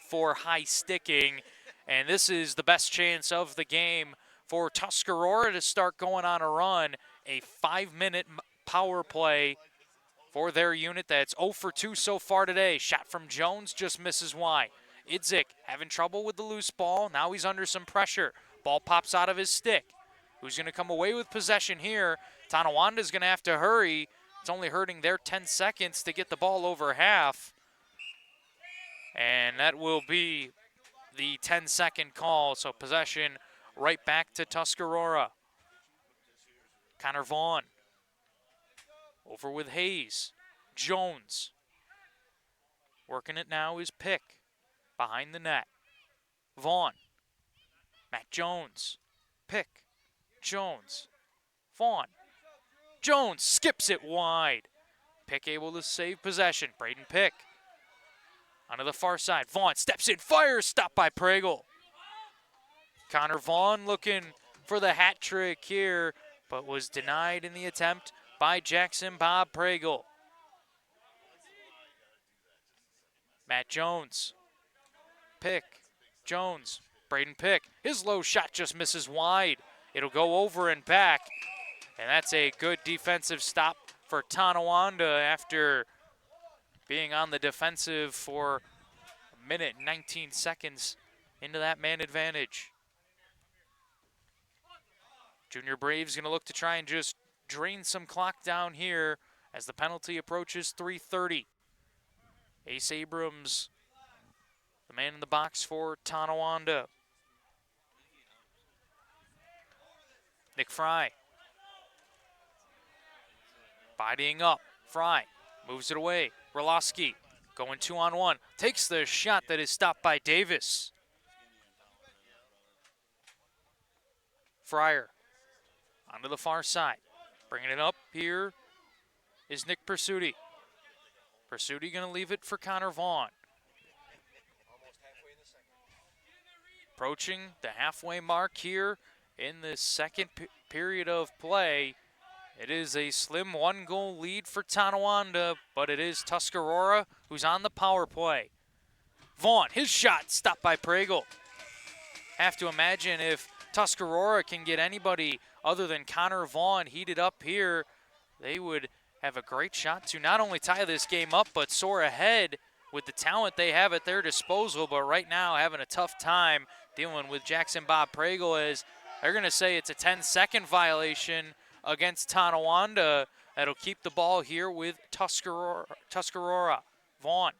for high sticking, and this is the best chance of the game for Tuscarora to start going on a run. A 5-minute power play for their unit that's 0 for 2 so far today. Shot from Jones just misses wide. Idzik having trouble with the loose ball. Now he's under some pressure. Ball pops out of his stick. Who's going to come away with possession here? Tonawanda's going to have to hurry. It's only hurting their 10 seconds to get the ball over half. And that will be the 10-second call. So possession right back to Tuscarora. Connor Vaughn over with Hayes. Jones. Working it now is Pick behind the net. Vaughn. Matt Jones. Pick. Jones. Vaughn. Jones skips it wide. Pick able to save possession. Braden Pick. Onto the far side. Vaughn steps in, fires, stopped by Pragle. Connor Vaughn looking for the hat trick here, but was denied in the attempt by Jackson Bob Pragle. Matt Jones. Pick. Jones. Braden Pick. His low shot just misses wide. It'll go over and back. And that's a good defensive stop for Tonawanda after being on the defensive for a minute and 19 seconds into that man advantage. Junior Braves going to look to try and just drain some clock down here as the penalty approaches 3:30. Ace Abrams, the man in the box for Tonawanda. Nick Fry. Bodying up. Fry moves it away. Roloski going 2-on-1. Takes the shot that is stopped by Davis. Fryer onto the far side. Bringing it up here is Nick Pursuti. Pursuti going to leave it for Connor Vaughn. Approaching the halfway mark here in the second period of play. It is a slim one-goal lead for Tonawanda, but it is Tuscarora who's on the power play. Vaughn, his shot stopped by Pregel. Have to imagine if Tuscarora can get anybody other than Connor Vaughn heated up here, they would have a great shot to not only tie this game up, but soar ahead with the talent they have at their disposal. But right now having a tough time dealing with Jackson Bob Pregel, as they're going to say it's a 10-second violation against Tonawanda. That'll keep the ball here with Tuscarora. Vaughn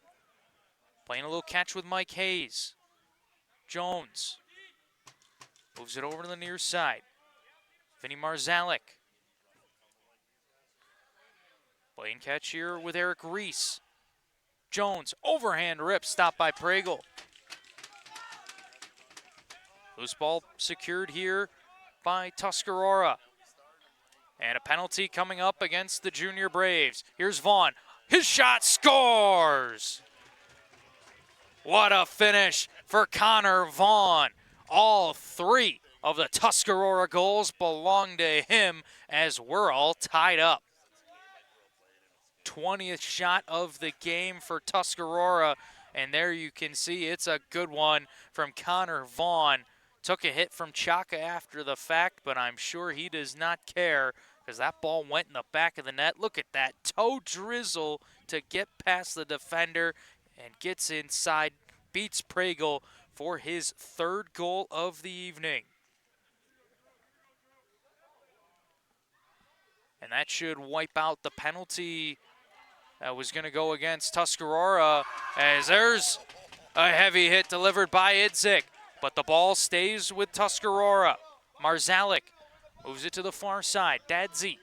playing a little catch with Mike Hayes. Jones moves it over to the near side. Vinny Marzalek. Playing catch here with Eric Reese. Jones, overhand rip, stopped by Pregel. Loose ball secured here by Tuscarora. And a penalty coming up against the Junior Braves. Here's Vaughn. His shot scores! What a finish for Connor Vaughn. All three of the Tuscarora goals belong to him as we're all tied up. 20th shot of the game for Tuscarora. And there you can see it's a good one from Connor Vaughn. Took a hit from Chaka after the fact, but I'm sure he does not care because that ball went in the back of the net. Look at that toe drizzle to get past the defender and gets inside, beats Pregel for his third goal of the evening. And that should wipe out the penalty that was going to go against Tuscarora, as there's a heavy hit delivered by Idzik. But the ball stays with Tuscarora. Marzalek moves it to the far side. Dadzi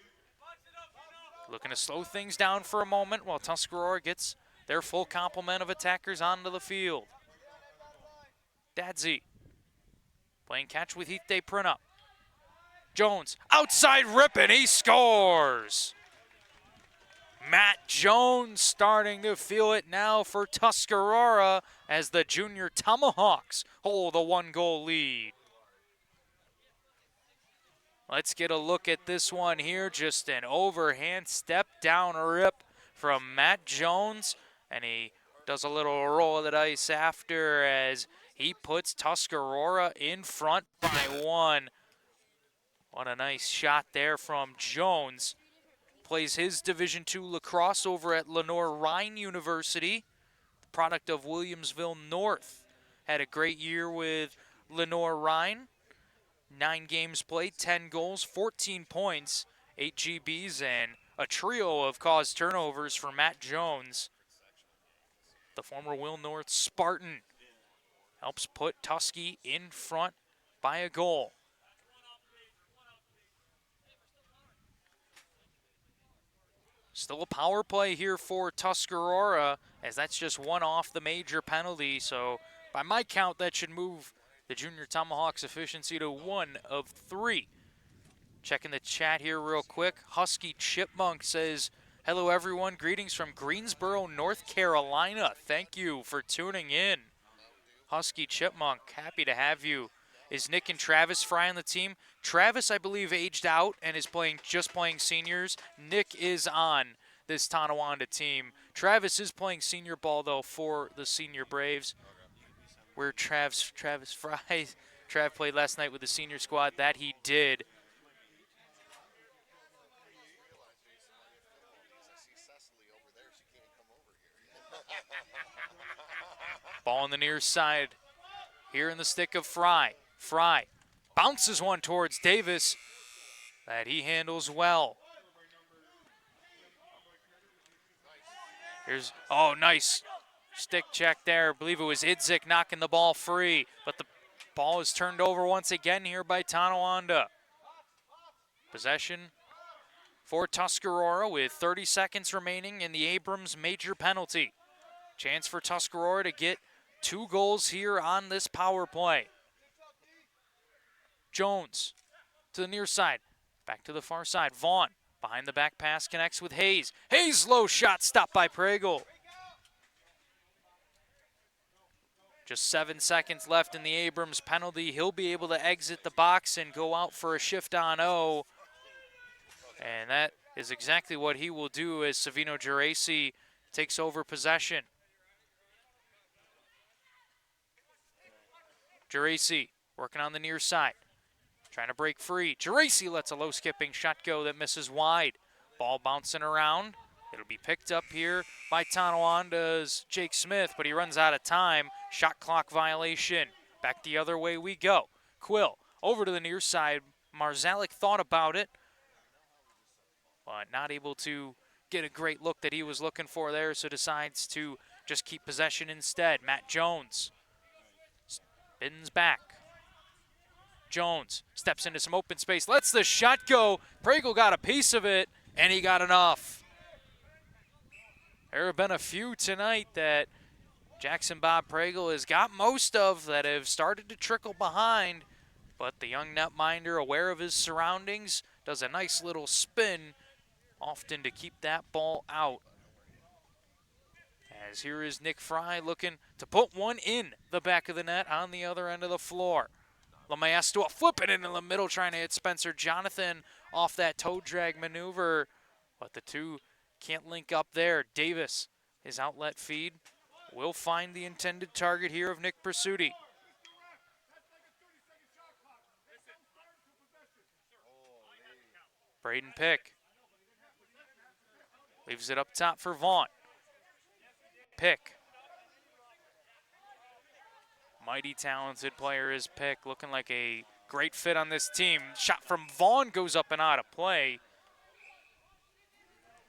looking to slow things down for a moment while Tuscarora gets their full complement of attackers onto the field. Dadzi playing catch with Heath Day Prunup. Jones, outside rip, and he scores! Matt Jones starting to feel it now for Tuscarora as the Junior Tomahawks hold a one-goal lead. Let's get a look at this one here. Just an overhand step down rip from Matt Jones, and he does a little roll of the dice after as he puts Tuscarora in front by one. What a nice shot there from Jones. Plays his Division II lacrosse over at Lenore-Rhine University, product of Williamsville North. Had a great year with Lenore-Rhine. 9 games played, 10 goals, 14 points, 8 GBs, and a trio of caused turnovers for Matt Jones. The former Will North Spartan helps put Tusky in front by a goal. Still a power play here for Tuscarora, as that's just one off the major penalty. So by my count, that should move the Junior Tomahawks efficiency to 1 of 3. Checking the chat here real quick. Husky Chipmunk says, hello everyone, greetings from Greensboro, North Carolina. Thank you for tuning in. Husky Chipmunk, happy to have you. Is Nick and Travis Fry on the team? Travis, I believe, aged out and is just playing seniors. Nick is on this Tonawanda team. Travis is playing senior ball, though, for the Senior Braves, where Travis Fry, Trav played last night with the senior squad. That he did. Ball on the near side. Here in the stick of Fry. Fry bounces one towards Davis that he handles well. Here's, oh, nice stick check there. I believe it was Idzik knocking the ball free, but the ball is turned over once again here by Tonawanda. Possession for Tuscarora with 30 seconds remaining in the Abrams major penalty. Chance for Tuscarora to get 2 goals here on this power play. Jones to the near side, back to the far side. Vaughn behind the back pass connects with Hayes. Hayes low shot stopped by Pregel. Just 7 seconds left in the Abrams penalty. He'll be able to exit the box and go out for a shift on O. And that is exactly what he will do as Savino Geraci takes over possession. Geraci working on the near side, trying to break free. Geraci lets a low skipping shot go that misses wide. Ball bouncing around. It'll be picked up here by Tonawanda's Jake Smith, but he runs out of time. Shot clock violation. Back the other way we go. Quill over to the near side. Marzalik thought about it, but not able to get a great look that he was looking for there, so decides to just keep possession instead. Matt Jones spins back. Jones steps into some open space, lets the shot go. Pregel got a piece of it, and he got enough. There have been a few tonight that Jackson Bob Pregel has got most of that have started to trickle behind, but the young netminder, aware of his surroundings, does a nice little spin, often to keep that ball out. As here is Nick Fry looking to put one in the back of the net on the other end of the floor. Lamaestua flipping it in the middle, trying to hit Spencer Jonathan off that toe drag maneuver, but the two can't link up there. Davis, his outlet feed, will find the intended target here of Nick Pursuti. Braden Pick leaves it up top for Vaughn. Pick. Mighty talented player is Pick, looking like a great fit on this team. Shot from Vaughn goes up and out of play.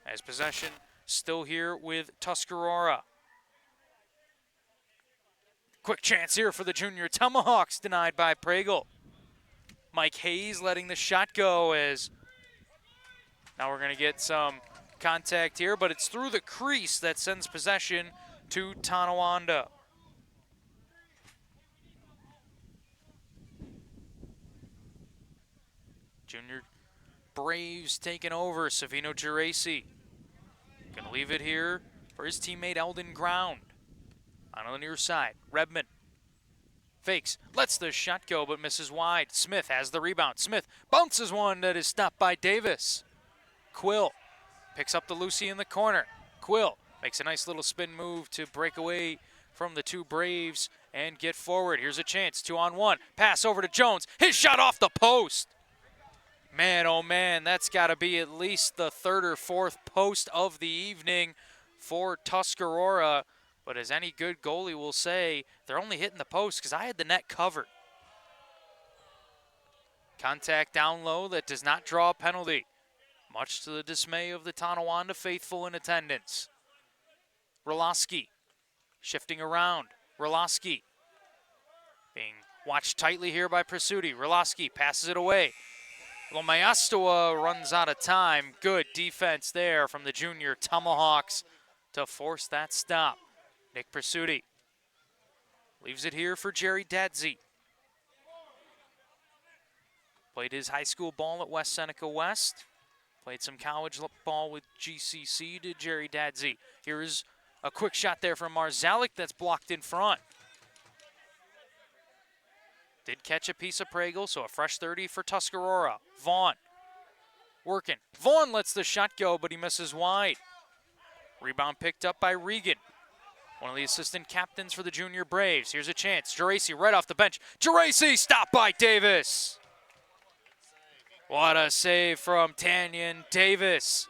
As possession still here with Tuscarora. Quick chance here for the junior Tomahawks, denied by Pregel. Mike Hayes letting the shot go, as now we're going to get some contact here, but it's through the crease that sends possession to Tonawanda. Junior Braves taking over. Savino Geraci gonna leave it here for his teammate Eldon Ground. On the near side, Redmond fakes, lets the shot go but misses wide. Smith has the rebound. Smith bounces one that is stopped by Davis. Quill picks up the Lucy in the corner. Quill makes a nice little spin move to break away from the two Braves and get forward. Here's a chance, 2-on-1. Pass over to Jones. His shot off the post. Man, oh man, that's got to be at least the 3rd or 4th post of the evening for Tuscarora. But as any good goalie will say, they're only hitting the post because I had the net covered. Contact down low that does not draw a penalty, much to the dismay of the Tonawanda faithful in attendance. Roloski shifting around. Roloski being watched tightly here by Pursuti. Roloski passes it away. Lamaestua runs out of time. Good defense there from the junior Tomahawks to force that stop. Nick Pursuti leaves it here for Jerry Dadzi. Played his high school ball at West Seneca West. Played some college ball with GCC to Jerry Dadzi. Here's a quick shot there from Marzalik that's blocked in front. Did catch a piece of Pregel, so a fresh 30 for Tuscarora. Vaughn working. Vaughn lets the shot go, but he misses wide. Rebound picked up by Regan, one of the assistant captains for the Junior Braves. Here's a chance. Geraci right off the bench. Geraci stopped by Davis. What a save from Tanyan Davis.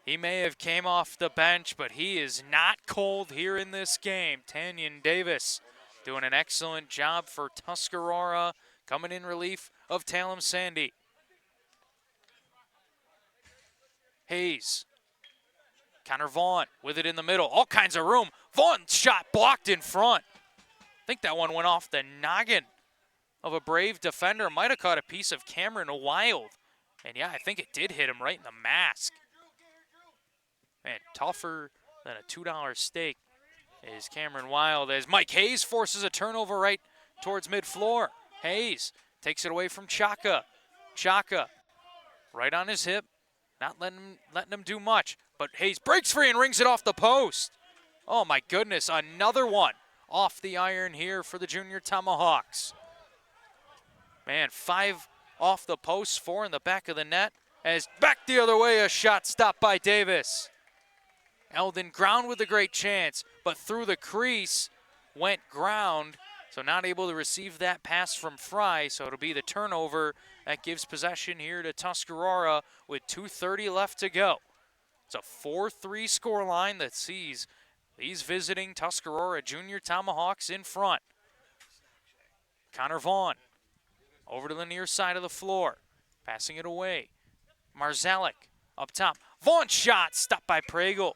He may have came off the bench, but he is not cold here in this game. Tanyan Davis doing an excellent job for Tuscarora, coming in relief of Talem Sandy. Hayes. Connor Vaughn with it in the middle. All kinds of room. Vaughn's shot blocked in front. I think that one went off the noggin of a Brave defender. Might have caught a piece of Cameron Wild. And yeah, I think it did hit him right in the mask. Man, tougher than a $2 steak is Cameron Wild as Mike Hayes forces a turnover right towards mid-floor. Hayes takes it away from Chaka. Chaka right on his hip. Not letting him do much. But Hayes breaks free and rings it off the post. Oh my goodness, another one off the iron here for the Junior Tomahawks. Man, 5 off the post, 4 in the back of the net. As back the other way, a shot stopped by Davis. Eldon Ground with a great chance, but through the crease went Ground. So not able to receive that pass from Fry, so it'll be the turnover that gives possession here to Tuscarora with 2:30 left to go. It's a 4-3 scoreline that sees these visiting Tuscarora Junior Tomahawks in front. Connor Vaughn over to the near side of the floor, passing it away. Marzalek up top. Vaughn's shot stopped by Pregel.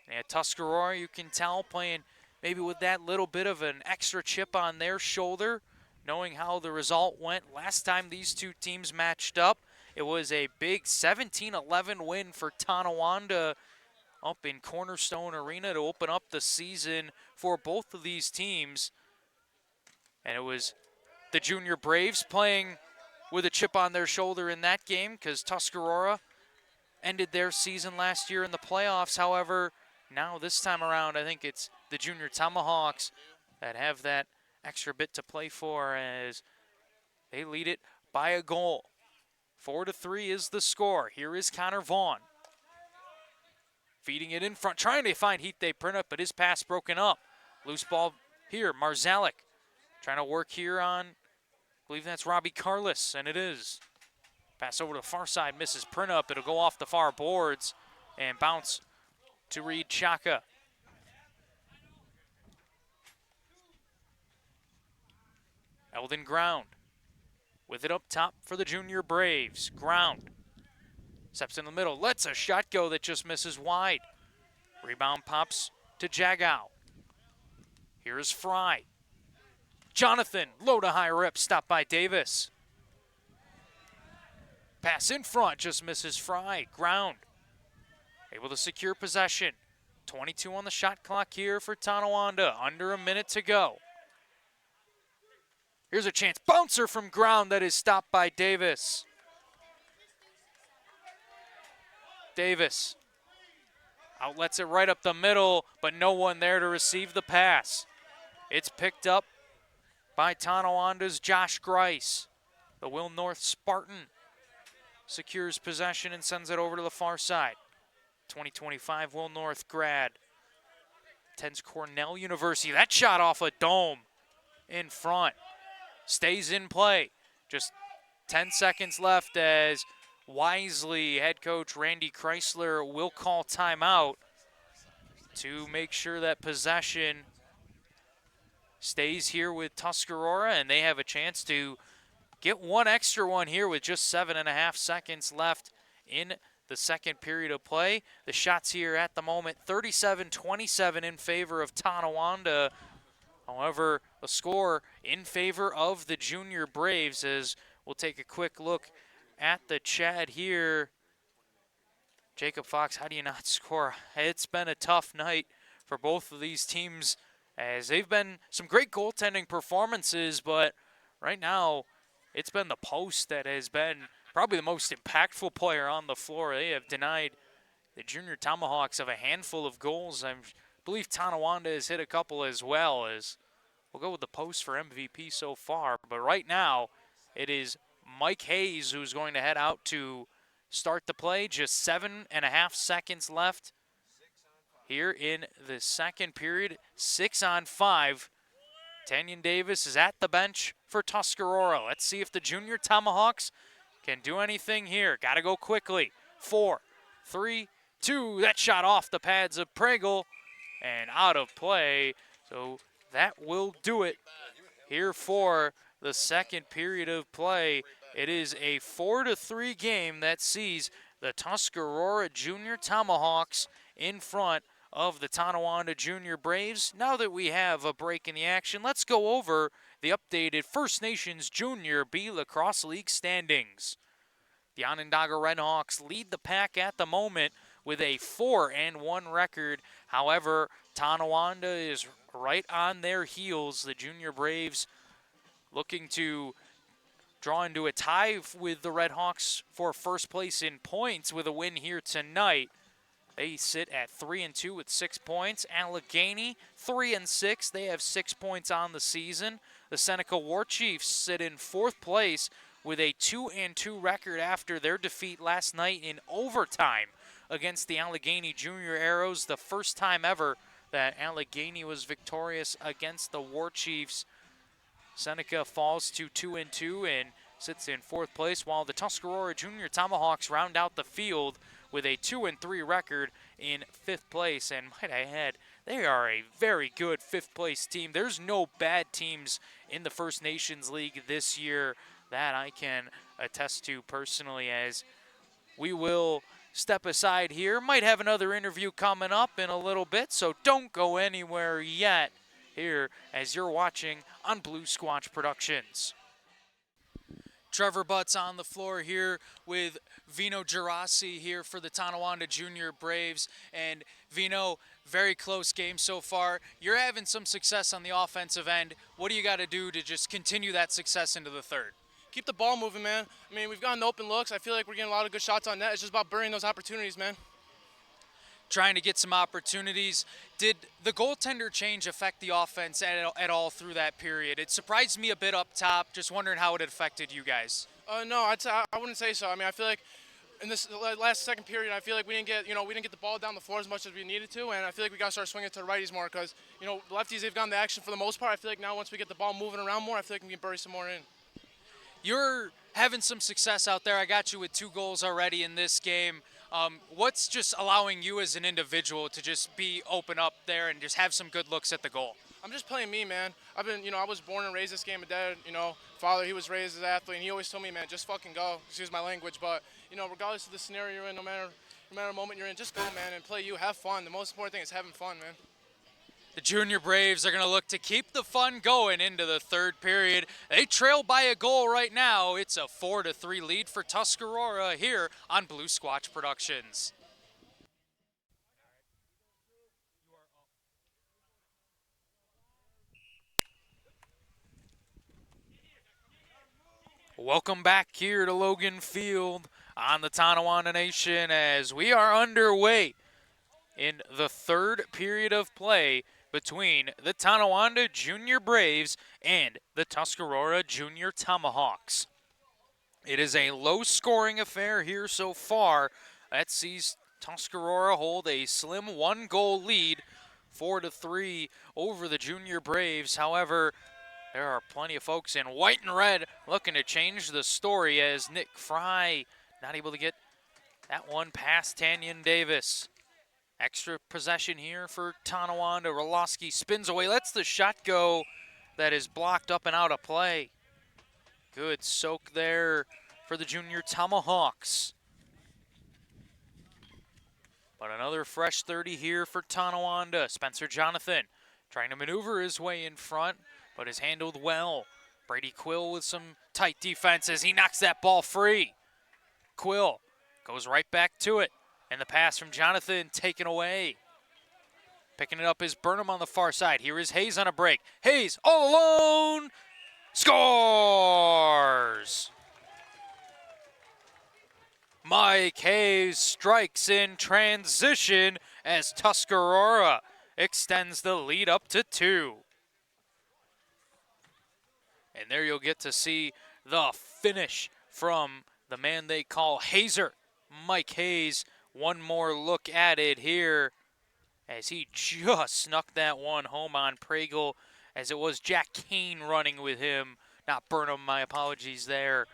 And Tuscarora, you can tell, playing maybe with that little bit of an extra chip on their shoulder, knowing how the result went last time these two teams matched up. It was a big 17-11 win for Tonawanda up in Cornerstone Arena to open up the season for both of these teams. And it was the Junior Braves playing with a chip on their shoulder in that game because Tuscarora ended their season last year in the playoffs. However, now this time around, I think it's the Junior Tomahawks that have that extra bit to play for as they lead it by a goal. 4-3 is the score. Here is Connor Vaughn. Feeding it in front, trying to find Heath Printup, but his pass broken up. Loose ball here, Marzalek trying to work here on, I believe that's Robbie Carless, and it is. Pass over to the far side, misses Printup. It'll go off the far boards and bounce to Reed Chaka. Eldon Ground with it up top for the Junior Braves. Ground steps in the middle, lets a shot go that just misses wide. Rebound pops to Jagow. Here is Fry. Jonathan, low to high rip, stopped by Davis. Pass in front, just misses Fry. Ground able to secure possession. 22 on the shot clock here for Tonawanda. Under a minute to go. Here's a chance. Bouncer from Ground that is stopped by Davis. Davis outlets it right up the middle, but no one there to receive the pass. It's picked up by Tonawanda's Josh Grice. The Will North Spartan secures possession and sends it over to the far side. 2025 Will North grad. Attends Cornell University. That shot off a dome in front. Stays in play. Just 10 seconds left as wisely head coach Randy Chrysler will call timeout to make sure that possession stays here with Tuscarora, and they have a chance to get one extra one here with just 7.5 seconds left in the second period of play. The shots here at the moment, 37-27 in favor of Tonawanda. However, the score in favor of the Junior Braves as we'll take a quick look at the chat here. Jacob Fox, how do you not score? It's been a tough night for both of these teams as they've been some great goaltending performances, but right now it's been the post that has been probably the most impactful player on the floor. They have denied the Junior Tomahawks of a handful of goals. I believe Tonawanda has hit a couple as well. As we'll go with the post for MVP so far, but right now it is Mike Hayes who's going to head out to start the play. Just 7.5 seconds left here in the second period. 6-on-5. Tanyan Davis is at the bench for Tuscarora. Let's see if the junior Tomahawks can do anything here. Got to go quickly. 4, 3, 2. That shot off the pads of Pringle and out of play. So that will do it here for the second period of play. It is a 4-3 game that sees the Tuscarora Junior Tomahawks in front of the Tonawanda Junior Braves. Now that we have a break in the action, let's go over the updated First Nations Junior B Lacrosse League standings. The Onondaga Redhawks lead the pack at the moment with a 4-1 record. However, Tonawanda is right on their heels. The Junior Braves looking to draw into a tie with the Redhawks for first place in points with a win here tonight. They sit at 3-2 with 6 points. Allegheny 3-6. They have 6 points on the season. The Seneca War Chiefs sit in 4th place with a 2-2 record after their defeat last night in overtime against the Allegheny Junior Arrows. The first time ever that Allegheny was victorious against the War Chiefs. Seneca falls to 2-2 and sits in 4th place, while the Tuscarora Junior Tomahawks round out the field with a 2-3 record in 5th place. And might I add, they are a very good 5th place team. There's no bad teams in the First Nations League this year. That I can attest to personally, as we will step aside here. Might have another interview coming up in a little bit, so don't go anywhere yet here as you're watching on Blue Squatch Productions. Trevor Butts on the floor here with Vino Gerasi here for the Tonawanda Junior Braves. And Vino, very close game so far. You're having some success on the offensive end. What do you got to do to just continue that success into the third? Keep the ball moving, man. I mean, we've gotten open looks. I feel like we're getting a lot of good shots on net. It's just about burying those opportunities, man. Trying to get some opportunities. Did the goaltender change affect the offense at all through that period? It surprised me a bit up top. Just wondering how it affected you guys. No, I wouldn't say so. I mean, I feel like in this last second period, I feel like we didn't get the ball down the floor as much as we needed to, and I feel like we got to start swinging to the righties more because, lefties, they've gotten the action for the most part. I feel like now once we get the ball moving around more, I feel like we can bury some more in. You're having some success out there. I got you with 2 goals already in this game. What's just allowing you as an individual to just be open up there and just have some good looks at the goal? I'm just playing me, man. I was born and raised this game. My dad, father, he was raised as an athlete, and he always told me, man, just fucking go. Excuse my language, but, regardless of the scenario you're in, no matter the moment you're in, just go, man, and play you. Have fun. The most important thing is having fun, man. The Junior Braves are going to look to keep the fun going into the third period. They trail by a goal right now. It's a 4-3 lead for Tuscarora here on Blue Squatch Productions. Welcome back here to Logan Field on the Tonawanda Nation as we are underway in the third period of play between the Tonawanda Junior Braves and the Tuscarora Junior Tomahawks. It is a low-scoring affair here so far. That sees Tuscarora hold a slim 1-goal lead, 4-3 over the Junior Braves. However, there are plenty of folks in white and red looking to change the story as Nick Fry not able to get that one past Tanyan Davis. Extra possession here for Tonawanda. Roloski spins away, lets the shot go. That is blocked up and out of play. Good soak there for the Junior Tomahawks. But another fresh 30 here for Tonawanda. Spencer Jonathan trying to maneuver his way in front, but is handled well. Brady Quill with some tight defense as he knocks that ball free. Quill goes right back to it. And the pass from Jonathan taken away. Picking it up is Burnham on the far side. Here is Hayes on a break. Hayes all alone. Scores! Mike Hayes strikes in transition as Tuscarora extends the lead up to 2. And there you'll get to see the finish from the man they call Hazer. Mike Hayes. One more look at it here as he just snuck that one home on Pragle, as it was Jack Kane running with him. Not Burnham, my apologies there.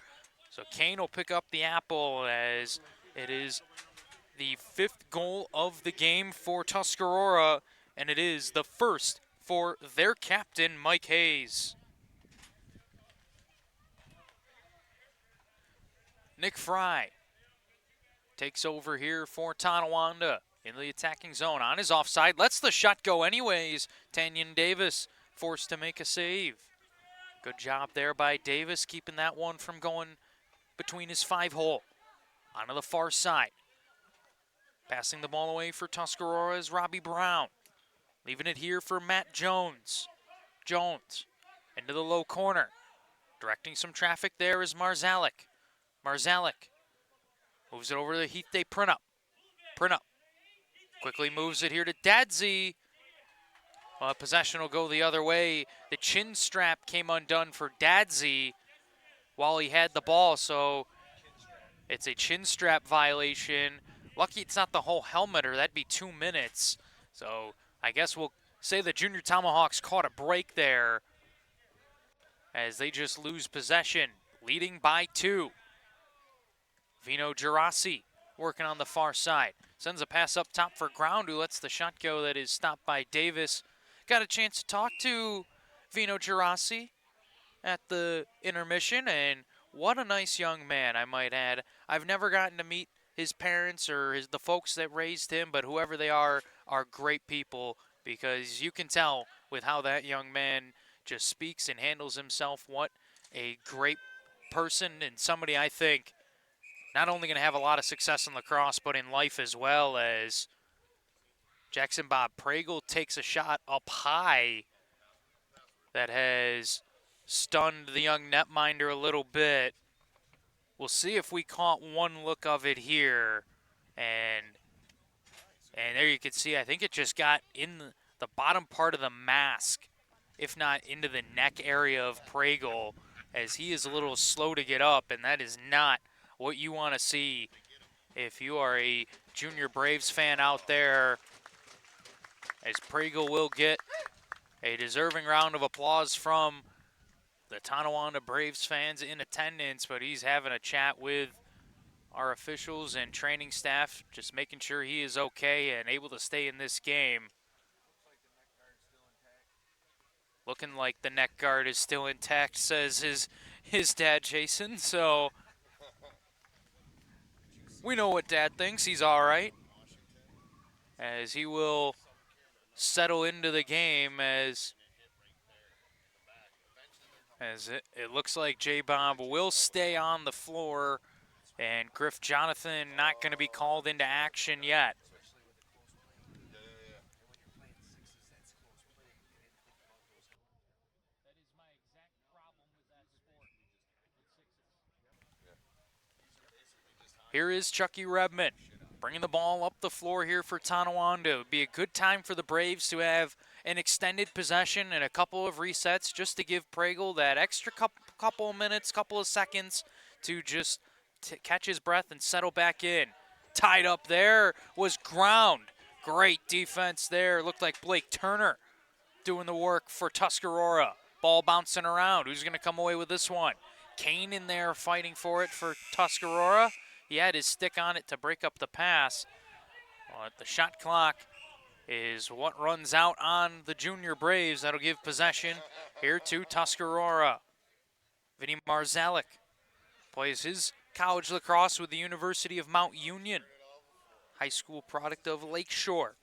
So Kane will pick up the apple as it is the 5th goal of the game for Tuscarora, and it is the first for their captain, Mike Hayes. Nick Fry takes over here for Tonawanda in the attacking zone. On his offside, lets the shot go anyways. Tanyan Davis forced to make a save. Good job there by Davis, keeping that one from going between his 5-hole. Onto the far side. Passing the ball away for Tuscarora is Robbie Brown. Leaving it here for Matt Jones. Jones into the low corner. Directing some traffic there is Marzalek. Marzalek moves it over to Heathday Printup. Printup quickly moves it here to Dadzi. Possession will go the other way. The chin strap came undone for Dadzi while he had the ball, so it's a chin strap violation. Lucky it's not the whole helmet, or that'd be 2 minutes. So I guess we'll say the Junior Tomahawks caught a break there as they just lose possession, leading by 2. Vino Gerasi working on the far side. Sends a pass up top for Ground, who lets the shot go. That is stopped by Davis. Got a chance to talk to Vino Gerasi at the intermission, and what a nice young man, I might add. I've never gotten to meet his parents or the folks that raised him, but whoever they are great people, because you can tell with how that young man just speaks and handles himself what a great person, and somebody I think not only going to have a lot of success in lacrosse, but in life as well. As Jackson Bob Pragle takes a shot up high that has stunned the young netminder a little bit. We'll see if we caught one look of it here. And there you can see, I think it just got in the bottom part of the mask, if not into the neck area of Pragle, as he is a little slow to get up, and that is not what you want to see if you are a Junior Braves fan out there, as Pragle will get a deserving round of applause from the Tonawanda Braves fans in attendance, but he's having a chat with our officials and training staff, just making sure he is okay and able to stay in this game. Looking like the neck guard is still intact, says his dad, Jason, so we know what Dad thinks. He's all right, as he will settle into the game as it looks like J-Bob will stay on the floor, and Griff Jonathan not going to be called into action yet. Here is Chucky Rebman bringing the ball up the floor here for Tonawanda. It would be a good time for the Braves to have an extended possession and a couple of resets just to give Pragle that extra couple of minutes, couple of seconds to just catch his breath and settle back in. Tied up there was Ground. Great defense there. Looked like Blake Turner doing the work for Tuscarora. Ball bouncing around. Who's going to come away with this one? Kane in there fighting for it for Tuscarora. He had his stick on it to break up the pass. But the shot clock is what runs out on the Junior Braves. That'll give possession here to Tuscarora. Vinny Marzalek plays his college lacrosse with the University of Mount Union. High school product of Lakeshore.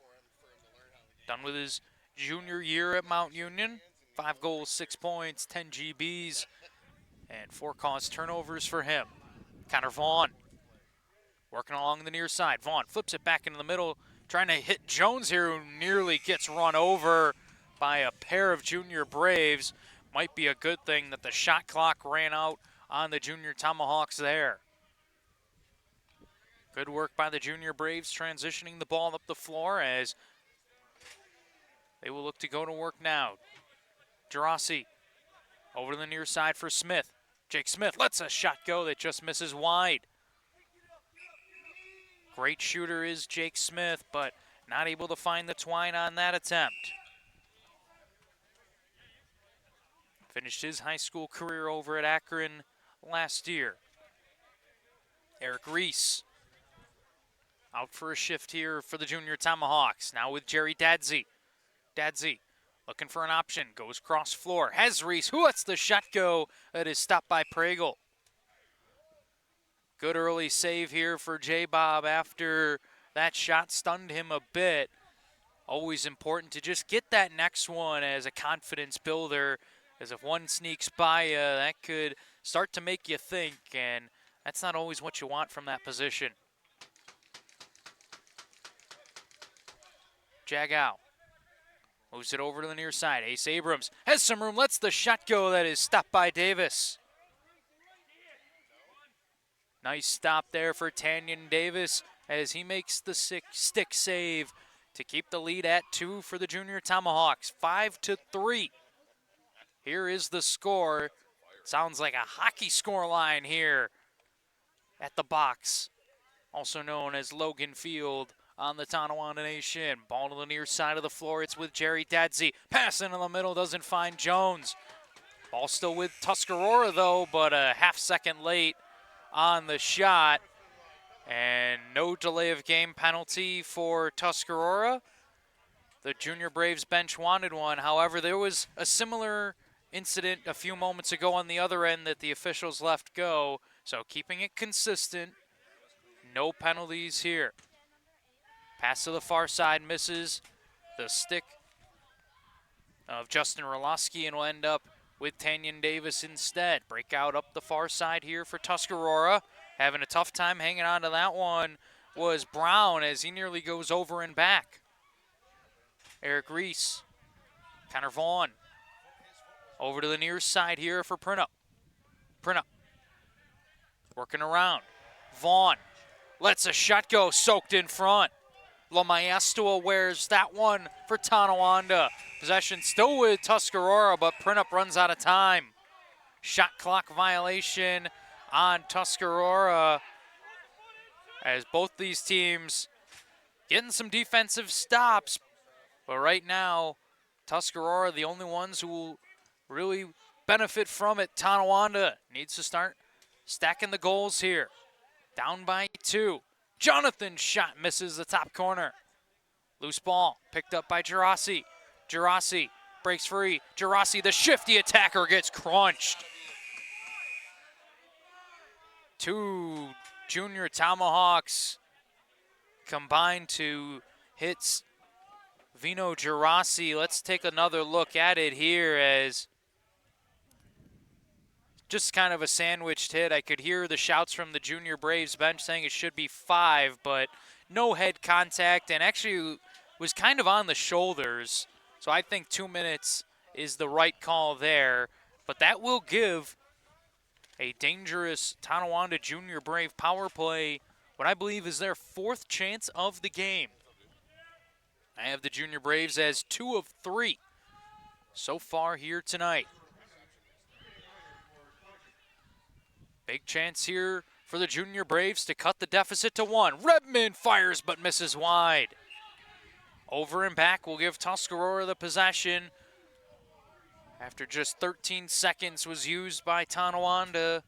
Done with his junior year at Mount Union. 5 goals, 6 points, 10 GBs, and 4 caused turnovers for him. Connor Vaughn working along the near side. Vaughn flips it back into the middle, trying to hit Jones here, who nearly gets run over by a pair of Junior Braves. Might be a good thing that the shot clock ran out on the Junior Tomahawks there. Good work by the Junior Braves, transitioning the ball up the floor as they will look to go to work now. Gerasi over to the near side for Smith. Jake Smith lets a shot go that just misses wide. Great shooter is Jake Smith, but not able to find the twine on that attempt. Finished his high school career over at Akron last year. Eric Reese out for a shift here for the junior Tomahawks. Now with Jerry Dadsey. Dadsey looking for an option. Goes cross floor. Has Reese. Who lets the shot go? That is stopped by Pregel. Good early save here for J-Bob after that shot stunned him a bit. Always important to just get that next one as a confidence builder, as if one sneaks by you, that could start to make you think, and that's not always what you want from that position. Jagow moves it over to the near side. Ace Abrams has some room, lets the shot go. That is stopped by Davis. Nice stop there for Tanyan Davis as he makes the stick save to keep the lead at 2 for the junior Tomahawks, 5-3. Here is the score. Sounds like a hockey score line here at the box, also known as Logan Field on the Tonawanda Nation. Ball to the near side of the floor. It's with Jerry Dadsey. Passing in the middle, doesn't find Jones. Ball still with Tuscarora though, but a half second late on the shot. And no delay of game penalty for Tuscarora. The Junior Braves bench wanted one. However, there was a similar incident a few moments ago on the other end that the officials left go. So keeping it consistent. No penalties here. Pass to the far side, misses the stick of Justin Roloski and will end up with Tanyan Davis instead. Breakout up the far side here for Tuscarora. Having a tough time hanging on to that one was Brown as he nearly goes over and back. Eric Reese, Connor Vaughn. Over to the near side here for Printup. Printup working around. Vaughn lets a shot go, soaked in front. Lamaestua wears that one for Tonawanda. Possession still with Tuscarora, but Printup runs out of time. Shot clock violation on Tuscarora as both these teams getting some defensive stops. But right now, Tuscarora, the only ones who will really benefit from it. Tonawanda needs to start stacking the goals here. Down by 2. Jonathan's shot misses the top corner. Loose ball picked up by Gerasi. Gerasi breaks free. Gerasi, the shifty attacker, gets crunched. 2 junior Tomahawks combined to hit Vino Gerasi. Let's take another look at it here as just kind of a sandwiched hit. I could hear the shouts from the Junior Braves bench saying it should be 5, but no head contact, and actually was kind of on the shoulders. So I think 2 minutes is the right call there, but that will give a dangerous Tonawanda Junior Brave power play, what I believe is their 4th chance of the game. I have the Junior Braves as 2 of 3 so far here tonight. Big chance here for the Junior Braves to cut the deficit to 1. Redmond fires but misses wide. Over and back will give Tuscarora the possession after just 13 seconds was used by Tonawanda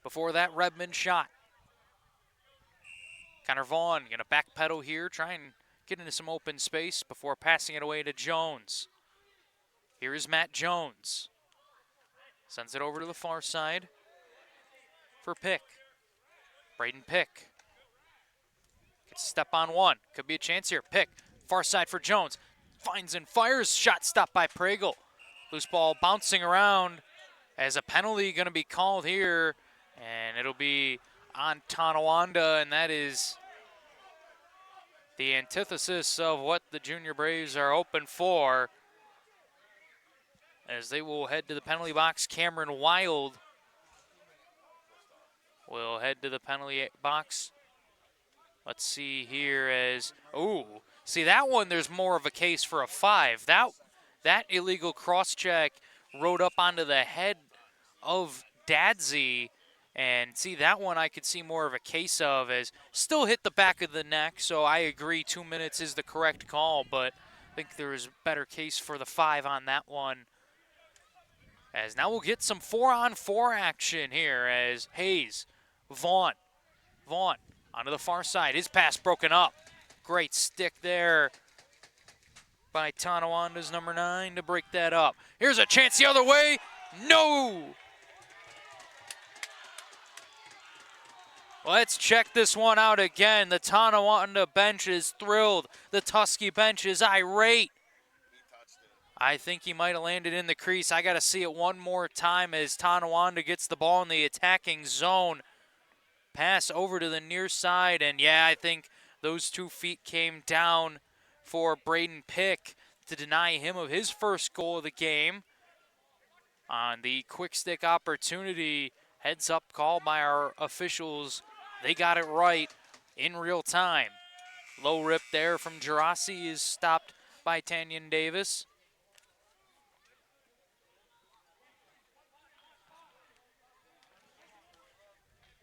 before that Redmond shot. Connor Vaughn gonna backpedal here, try and get into some open space before passing it away to Jones. Here is Matt Jones. Sends it over to the far side for Pick. Braden Pick. Gets a step on 1. Could be a chance here. Pick. Far side for Jones. Finds and fires. Shot stopped by Pregel. Loose ball bouncing around as a penalty going to be called here. And it'll be on Tonawanda, and that is the antithesis of what the Junior Braves are hoping for, as they will head to the penalty box. Cameron Wild will head to the penalty box. Let's see here as, ooh, see that one, there's more of a case for a 5. That illegal cross check rode up onto the head of Dadsey, And see, that one I could see more of a case of as still hit the back of the neck, so I agree 2 minutes is the correct call, but I think there is a better case for the 5 on that one. As now we'll get some 4-on-4 action here as Hayes, Vaughn onto the far side. His pass broken up. Great stick there by Tonawanda's number 9 to break that up. Here's a chance the other way. No! Let's check this one out again. The Tonawanda bench is thrilled. The Tusky bench is irate. I think he might have landed in the crease. I got to see it one more time as Tonawanda gets the ball in the attacking zone. Pass over to the near side, and yeah, I think those 2 feet came down for Braden Pick to deny him of his first goal of the game. On the quick stick opportunity, heads up call by our officials. They got it right in real time. Low rip there from Gerasi is stopped by Tanyan Davis.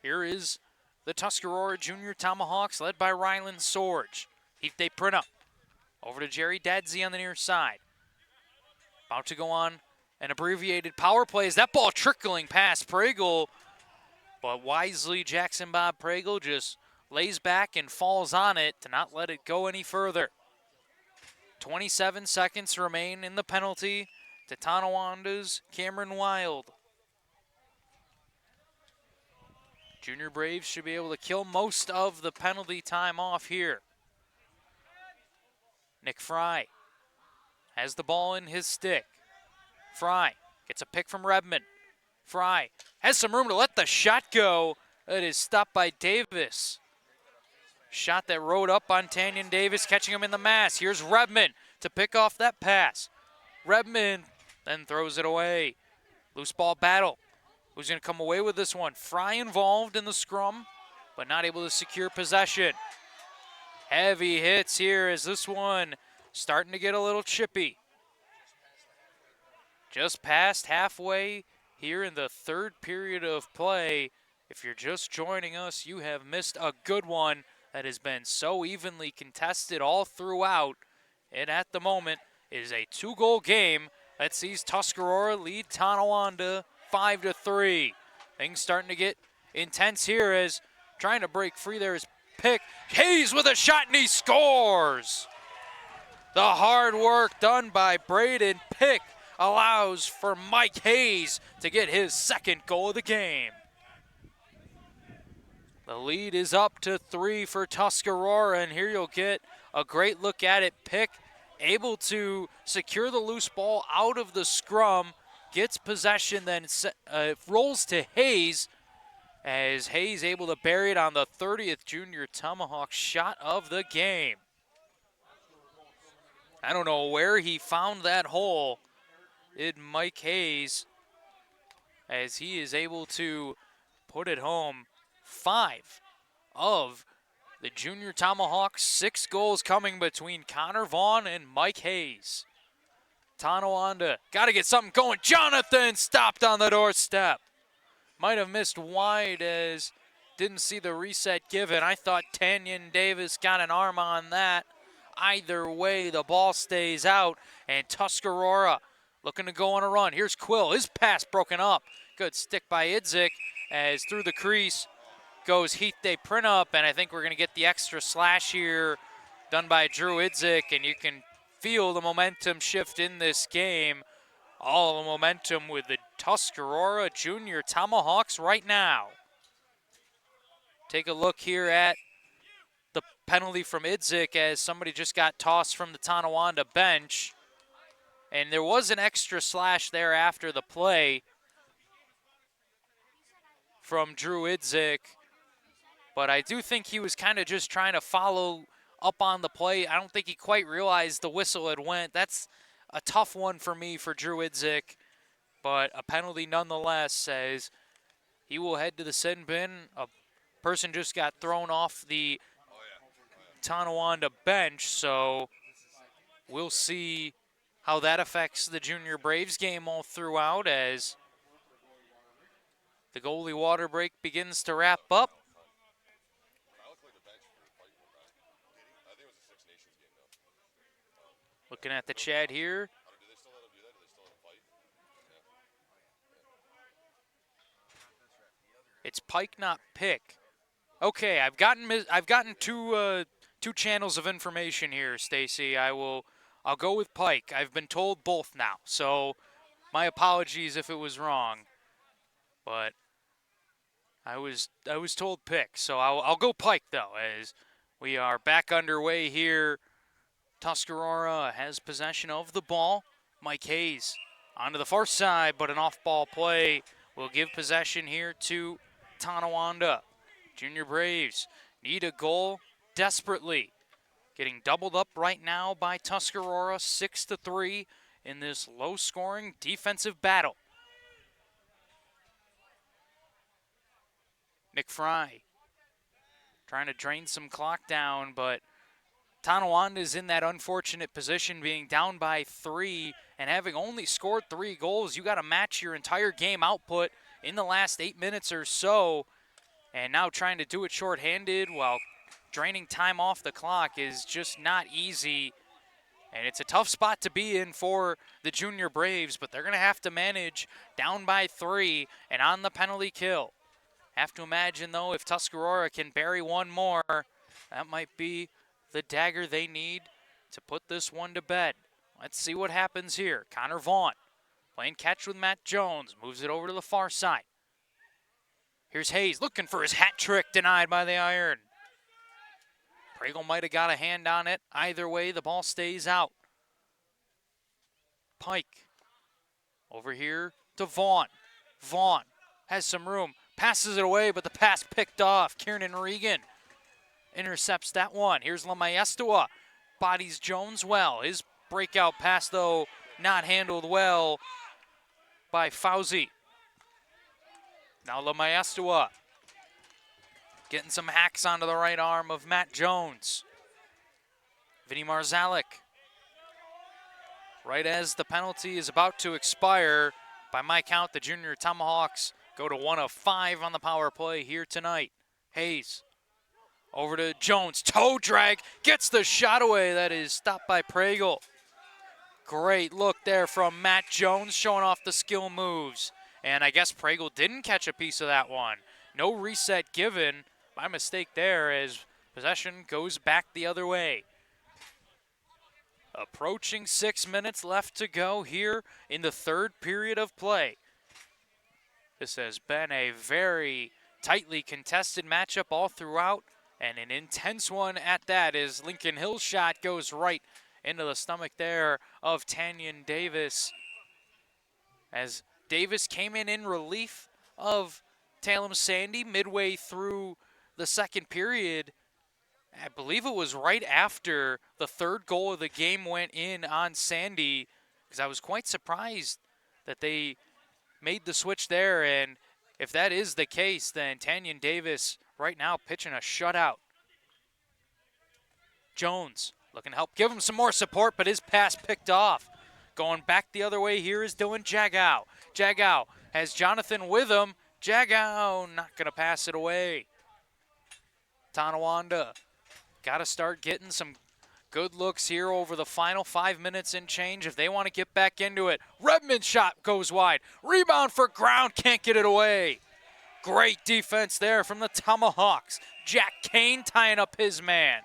Here is the Tuscarora Junior Tomahawks led by Rylan Sorge. They print up. Over to Jerry Dadsey on the near side. About to go on an abbreviated power play. Is that ball trickling past Pregel? But wisely, Jackson Bob Pregel just lays back and falls on it to not let it go any further. 27 seconds remain in the penalty to Tonawanda's Cameron Wild. Junior Braves should be able to kill most of the penalty time off here. Nick Fry has the ball in his stick. Fry gets a pick from Redmond. Fry has some room to let the shot go. It is stopped by Davis. Shot that rode up on Tanyan Davis, catching him in the mass. Here's Redmond to pick off that pass. Redmond then throws it away. Loose ball battle. Who's going to come away with this one? Fry involved in the scrum, but not able to secure possession. Heavy hits here as this one starting to get a little chippy. Just past halfway here in the 3rd period of play. If you're just joining us, you have missed a good one that has been so evenly contested all throughout. And at the moment, it is a 2-goal game that sees Tuscarora lead Tonawanda 5-3. Things starting to get intense here as trying to break free there is Pick. Hayes with a shot and he scores! The hard work done by Braden Pick allows for Mike Hayes to get his 2nd goal of the game. The lead is up to 3 for Tuscarora, and here you'll get a great look at it. Pick able to secure the loose ball out of the scrum, gets possession, then rolls to Hayes, as Hayes able to bury it on the 30th Junior Tomahawk shot of the game. I don't know where he found that hole in Mike Hayes, as he is able to put it home. 5 of the Junior Tomahawks, 6 goals coming between Connor Vaughn and Mike Hayes. Tonawanda got to get something going. Jonathan stopped on the doorstep. Might have missed wide as didn't see the reset given. I thought Tanyan Davis got an arm on that. Either way, the ball stays out, and Tuscarora looking to go on a run. Here's Quill. His pass broken up. Good stick by Idzik as through the crease goes Heath. They print up, and I think we're going to get the extra slash here done by Drew Idzik, and you can feel the momentum shift in this game. All the momentum with the Tuscarora Junior Tomahawks right now. Take a look here at the penalty from Idzik as somebody just got tossed from the Tonawanda bench. And there was an extra slash there after the play from Drew Idzik. But I do think he was kind of just trying to follow up on the play. I don't think he quite realized the whistle had went. That's a tough one for me for Drew Idzik, but a penalty nonetheless, as he will head to the sin bin. A person just got thrown off the Tonawanda bench, so we'll see how that affects the Junior Braves game all throughout, as The goalie water break begins to wrap up. Looking at the chat here. It's Pike, not Pick. Okay, I've gotten two channels of information here, Stacy. I'll go with Pike. I've been told both now, so my apologies if it was wrong. But I was told Pick, so I'll go Pike though, as we are back underway here. Tuscarora has possession of the ball. Mike Hayes onto the far side, but an off-ball play will give possession here to Tonawanda. Junior Braves need a goal desperately. Getting doubled up right now by Tuscarora, 6-3 in this low-scoring defensive battle. Nick Fry trying to drain some clock down, but Tonawanda is in that unfortunate position, being down by 3 and having only scored 3 goals. You got to match your entire game output in the last 8 minutes or so, and now trying to do it shorthanded while draining time off the clock is just not easy. And it's a tough spot to be in for the Junior Braves, but they're going to have to manage down by 3 and on the penalty kill. Have to imagine, though, if Tuscarora can bury one more, that might be the dagger they need to put this one to bed. Let's see what happens here. Connor Vaughn playing catch with Matt Jones. Moves it over to the far side. Here's Hayes looking for his hat trick, denied by the iron. Pragle might have got a hand on it. Either way, the ball stays out. Pike over here to Vaughn. Vaughn has some room. Passes it away, but the pass picked off. Kieran Regan intercepts that one. Here's Lamaestua. Bodies Jones well. His breakout pass, though, not handled well by Fauzi. Now Lamaestua getting some hacks onto the right arm of Matt Jones. Vinny Marzalek. Right as the penalty is about to expire, by my count, the Junior Tomahawks go to 1 of 5 on the power play here tonight. Hayes over to Jones. Toe drag. Gets the shot away. That is stopped by Pragle. Great look there from Matt Jones, showing off the skill moves. And I guess Pragle didn't catch a piece of that one. No reset given. My mistake there, as possession goes back the other way. Approaching 6 minutes left to go here in the third period of play. This has been a very tightly contested matchup all throughout, and an intense one at that, as Lincoln Hill's shot goes right into the stomach there of Tanyan Davis. As Davis came in relief of Talem Sandy midway through the second period. I believe it was right after the third goal of the game went in on Sandy, because I was quite surprised that they made the switch there. And if that is the case, then Tanyan Davis right now pitching a shutout. Jones looking to help give him some more support, but his pass picked off. Going back the other way here is Dylan Jagow. Jagow has Jonathan with him. Jagow not going to pass it away. Tonawanda got to start getting some good looks here over the final 5 minutes and change if they want to get back into it. Redmond's shot goes wide. Rebound for ground, can't get it away. Great defense there from the Tomahawks. Jack Kane tying up his man.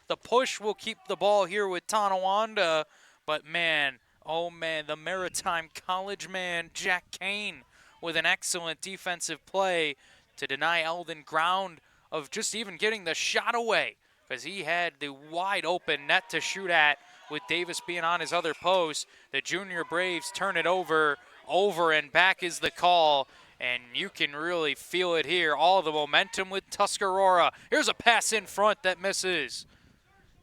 The push will keep the ball here with Tonawanda, but man, oh man, the Maritime College man, Jack Kane, with an excellent defensive play to deny Eldon ground of just even getting the shot away, because he had the wide open net to shoot at with Davis being on his other post. The Junior Braves turn it over and back is the call, and you can really feel it here. All the momentum with Tuscarora. Here's a pass in front that misses.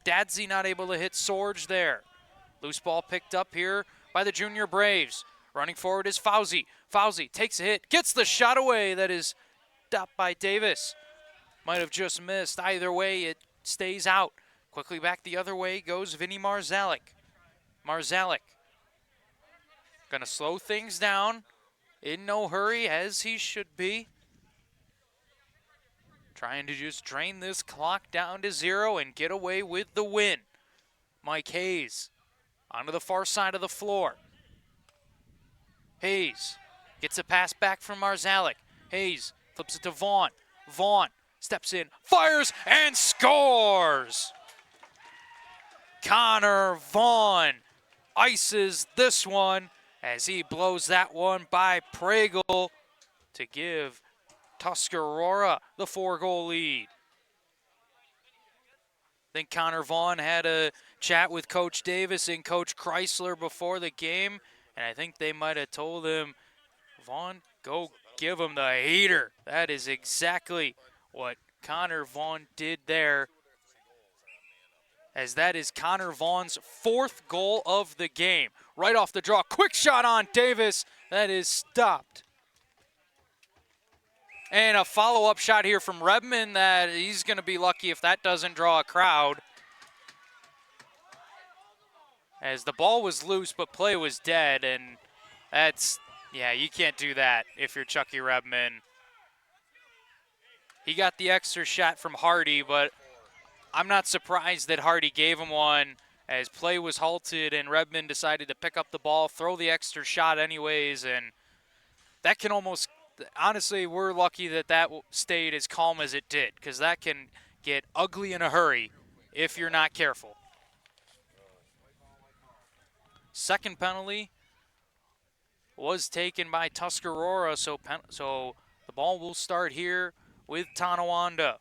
Dadsey not able to hit Sorge there. Loose ball picked up here by the Junior Braves. Running forward is Fauzi. Fauzi takes a hit, gets the shot away. That is stopped by Davis. Might have just missed. Either way, it stays out. Quickly back the other way goes Vinny Marzalek. Marzalek gonna slow things down. in no hurry, as he should be. Trying to just drain this clock down to 0 and get away with the win. Mike Hayes onto the far side of the floor. Hayes gets a pass back from Marzalek. Hayes flips it to Vaughn. Vaughn steps in, fires, and scores! Connor Vaughn ices this one as he blows that one by Pregel to give Tuscarora the 4-goal lead. Then Connor Vaughn had a chat with Coach Davis and Coach Chrysler before the game, and I think they might have told him, Vaughn, go give him the heater. That is exactly what Connor Vaughn did there, as that is Connor Vaughn's 4th goal of the game. Right off the draw, quick shot on Davis. That is stopped. And a follow-up shot here from Redmond that he's going to be lucky if that doesn't draw a crowd. As the ball was loose, but play was dead, and that's, yeah, you can't do that if you're Chucky Redmond. He got the extra shot from Hardy, but I'm not surprised that Hardy gave him one, as play was halted and Redmond decided to pick up the ball, throw the extra shot anyways, and that can almost, honestly, we're lucky that that stayed as calm as it did, because that can get ugly in a hurry if you're not careful. Second penalty was taken by Tuscarora, so the ball will start here with Tonawanda.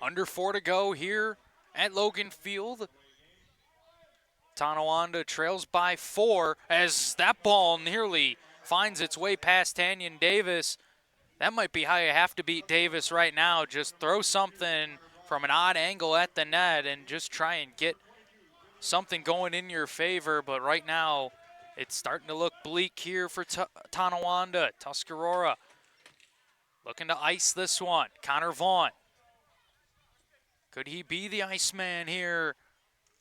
Under 4 to go here at Logan Field. Tonawanda trails by 4 as that ball nearly finds its way past Tanyan Davis. That might be how you have to beat Davis right now. Just throw something from an odd angle at the net and just try and get something going in your favor. But right now, it's starting to look bleak here for Tonawanda. Tuscarora looking to ice this one. Connor Vaughn. Could he be the Iceman here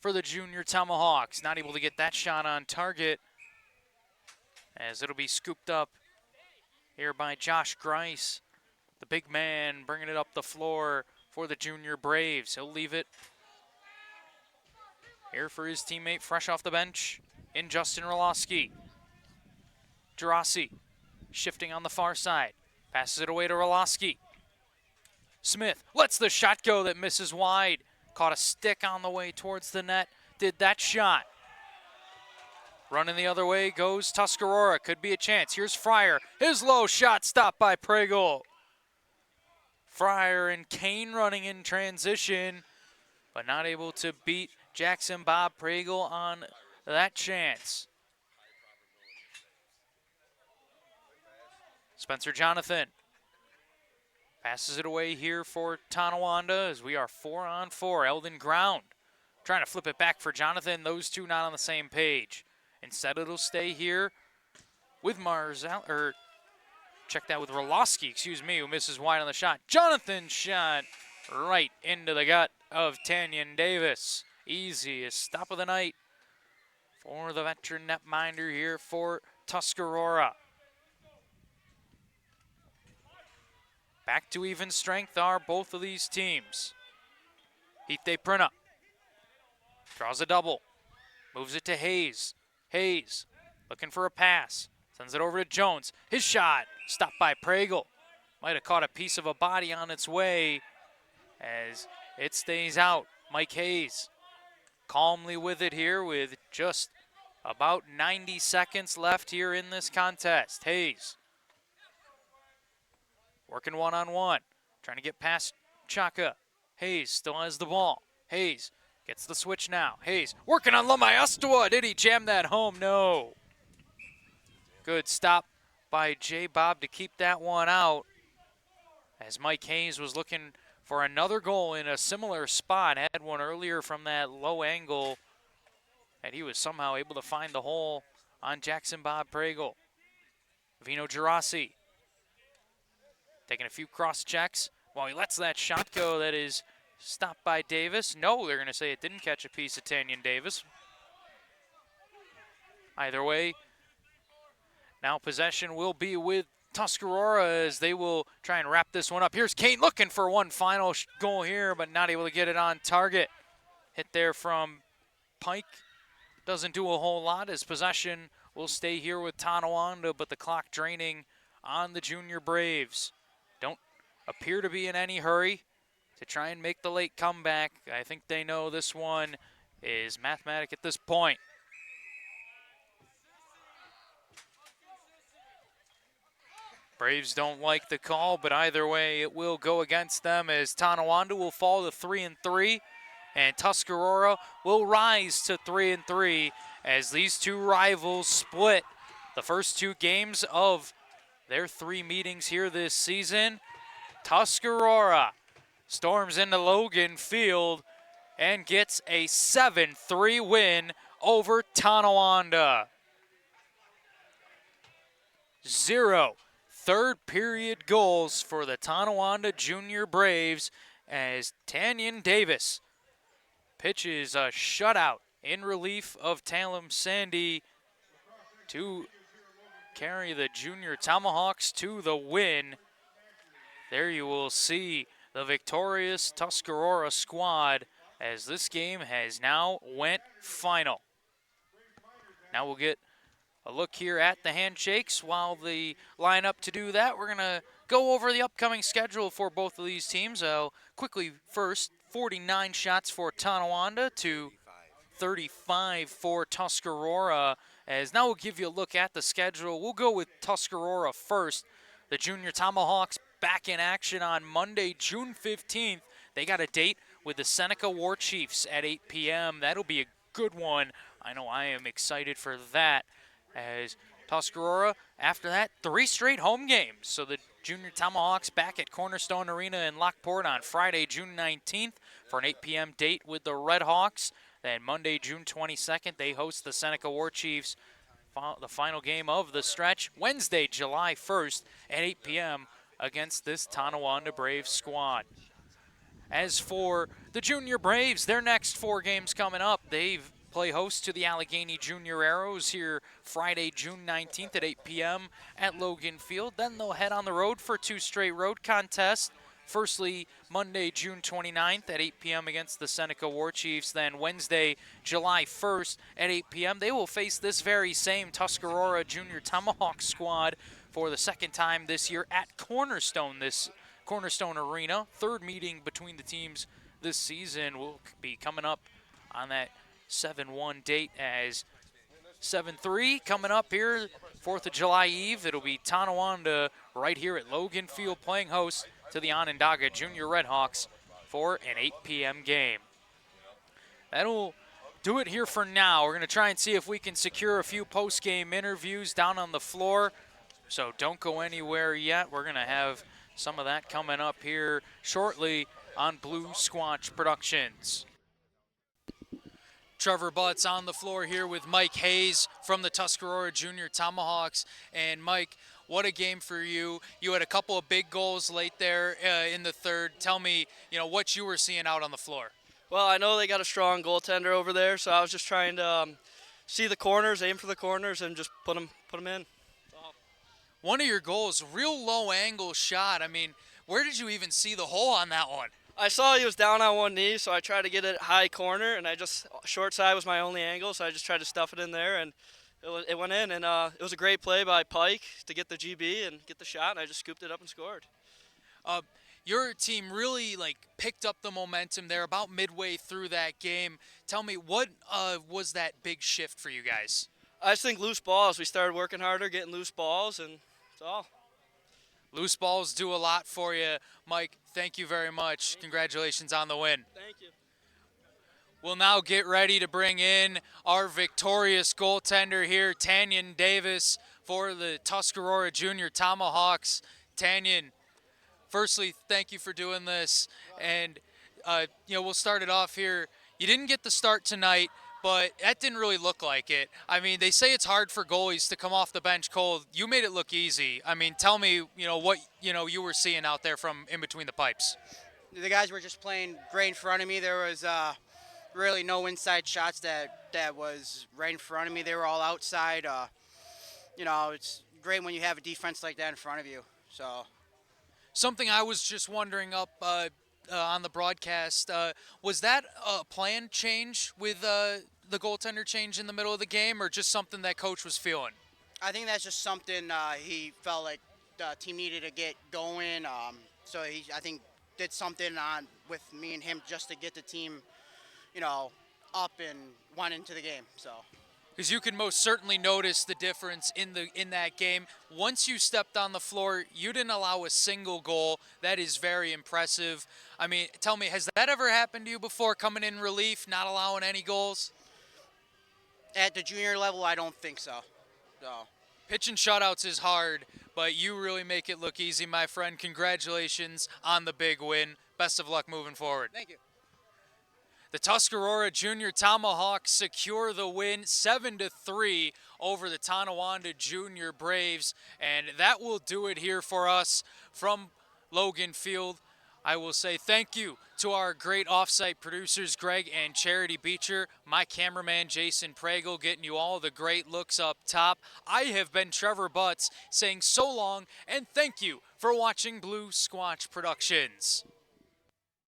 for the junior Tomahawks? Not able to get that shot on target, as it'll be scooped up here by Josh Grice, the big man bringing it up the floor for the junior Braves. He'll leave it here for his teammate fresh off the bench in Justin Roloski. Gerasi shifting on the far side, passes it away to Roloski. Smith lets the shot go that misses wide. Caught a stick on the way towards the net. Did that shot. Running the other way goes Tuscarora. Could be a chance. Here's Fryer. His low shot stopped by Pregel. Fryer and Kane running in transition, but not able to beat Jackson Bob Pregel on that chance. Spencer Jonathan passes it away here for Tonawanda as we are 4-on-4. Eldon Ground trying to flip it back for Jonathan. Those two not on the same page. Instead, it'll stay here with check that with Roloski, who misses wide on the shot. Jonathan shot right into the gut of Tanyan Davis. Easiest stop of the night for the veteran netminder here for Tuscarora. Back to even strength are both of these teams. Hite Prina draws a double, moves it to Hayes. Hayes looking for a pass, sends it over to Jones. His shot stopped by Pregel. Might have caught a piece of a body on its way as it stays out. Mike Hayes calmly with it here with just about 90 seconds left here in this contest. Hayes working one-on-one, trying to get past Chaka. Hayes still has the ball. Hayes gets the switch now. Hayes working on Lamaestua. Did he jam that home? No. Good stop by J. Bob to keep that one out, as Mike Hayes was looking for another goal in a similar spot. Had one earlier from that low angle, and he was somehow able to find the hole on Jackson Bob Pregel. Vino Gerasi taking a few cross checks while he lets that shot go that is Stopped by Davis. No, they're going to say it didn't catch a piece of Tanyan Davis. Either way, now possession will be with Tuscarora as they will try and wrap this one up. Here's Kane looking for one final goal here, but not able to get it on target. Hit there from Pike. Doesn't do a whole lot as possession will stay here with Tonawanda, but the clock draining on the Junior Braves. Don't appear to be in any hurry to try and make the late comeback. I think they know this one is mathematic at this point. Braves don't like the call, but either way it will go against them as Tonawanda will fall to 3-3, and Tuscarora will rise to 3-3 as these two rivals split the first two games of their three meetings here this season. Tuscarora storms into Logan Field and gets a 7-3 win over Tonawanda. 0 third period goals for the Tonawanda Junior Braves as Tanyan Davis pitches a shutout in relief of Talum Sandy to carry the Junior Tomahawks to the win. There you will see the victorious Tuscarora squad as this game has now went final. Now we'll get a look here at the handshakes. While the lineup to do that, we're going to go over the upcoming schedule for both of these teams. Quickly first, 49 shots for Tonawanda to 35 for Tuscarora. As now we'll give you a look at the schedule. We'll go with Tuscarora first. The Junior Tomahawks back in action on Monday, June 15th. They got a date with the Seneca War Chiefs at 8 p.m. That'll be a good one. I know I am excited for that. As Tuscarora, after that, 3 straight home games. So the Junior Tomahawks back at Cornerstone Arena in Lockport on Friday, June 19th for an 8 p.m. date with the Red Hawks. Then Monday, June 22nd, they host the Seneca War Chiefs. The final game of the stretch, Wednesday, July 1st at 8 p.m. against this Tonawanda Braves squad. As for the Junior Braves, their next 4 games coming up, they've play host to the Allegheny Junior Arrows here Friday, June 19th at 8 p.m. at Logan Field. Then they'll head on the road for 2 straight road contests. Firstly, Monday, June 29th at 8 p.m. against the Seneca War Chiefs. Then Wednesday, July 1st at 8 p.m. they will face this very same Tuscarora Junior Tomahawk squad for the second time this year at Cornerstone Arena. Third meeting between the teams this season will be coming up on that 7-1 date as 7-3 coming up here, 4th of July Eve. It'll be Tonawanda right here at Logan Field playing host to the Onondaga Junior Redhawks for an 8 p.m. game. That'll do it here for now. We're going to try and see if we can secure a few post-game interviews down on the floor, so don't go anywhere yet. We're going to have some of that coming up here shortly on Blue Squatch Productions. Trevor Butts on the floor here with Mike Hayes from the Tuscarora Junior Tomahawks. And Mike, what a game for you. You had a couple of big goals late there in the third. Tell me, what you were seeing out on the floor. Well, I know they got a strong goaltender over there, so I was just trying to see the corners, aim for the corners, and just put them in. One of your goals, real low angle shot. I mean, where did you even see the hole on that one? I saw he was down on one knee, so I tried to get it high corner, and short side was my only angle, so I just tried to stuff it in there, and it went in. And it was a great play by Pike to get the GB and get the shot, and I just scooped it up and scored. Your team really picked up the momentum there about midway through that game. Tell me, what was that big shift for you guys? I just think loose balls. We started working harder, getting loose balls, and that's all. Loose balls do a lot for you. Mike, thank you very much. Congratulations on the win. Thank you. We'll now get ready to bring in our victorious goaltender here, Tanyan Davis, for the Tuscarora Junior Tomahawks. Tanyan, firstly, thank you for doing this. And, we'll start it off here. You didn't get the start tonight, but that didn't really look like it. I mean, they say it's hard for goalies to come off the bench cold. You made it look easy. I mean, tell me, what, you were seeing out there from in between the pipes. The guys were just playing great in front of me. There was really no inside shots that was right in front of me. They were all outside. It's great when you have a defense like that in front of you. So Something I was just wondering up on the broadcast, was that a planned change with the goaltender change in the middle of the game, or just something that coach was feeling? I think that's just something he felt like the team needed to get going. So I think, did something on with me and him just to get the team, up and one into the game. So. Because you can most certainly notice the difference in that game. Once you stepped on the floor, you didn't allow a single goal. That is very impressive. I mean, tell me, has that ever happened to you before, coming in relief, not allowing any goals? At the junior level, I don't think so. So. Pitching shutouts is hard, but you really make it look easy, my friend. Congratulations on the big win. Best of luck moving forward. Thank you. The Tuscarora Junior Tomahawks secure the win 7-3 over the Tonawanda Junior Braves. And that will do it here for us from Logan Field. I will say thank you to our great offsite producers, Greg and Charity Beecher, my cameraman, Jason Pragle, getting you all the great looks up top. I have been Trevor Butts saying so long and thank you for watching Blue Squatch Productions.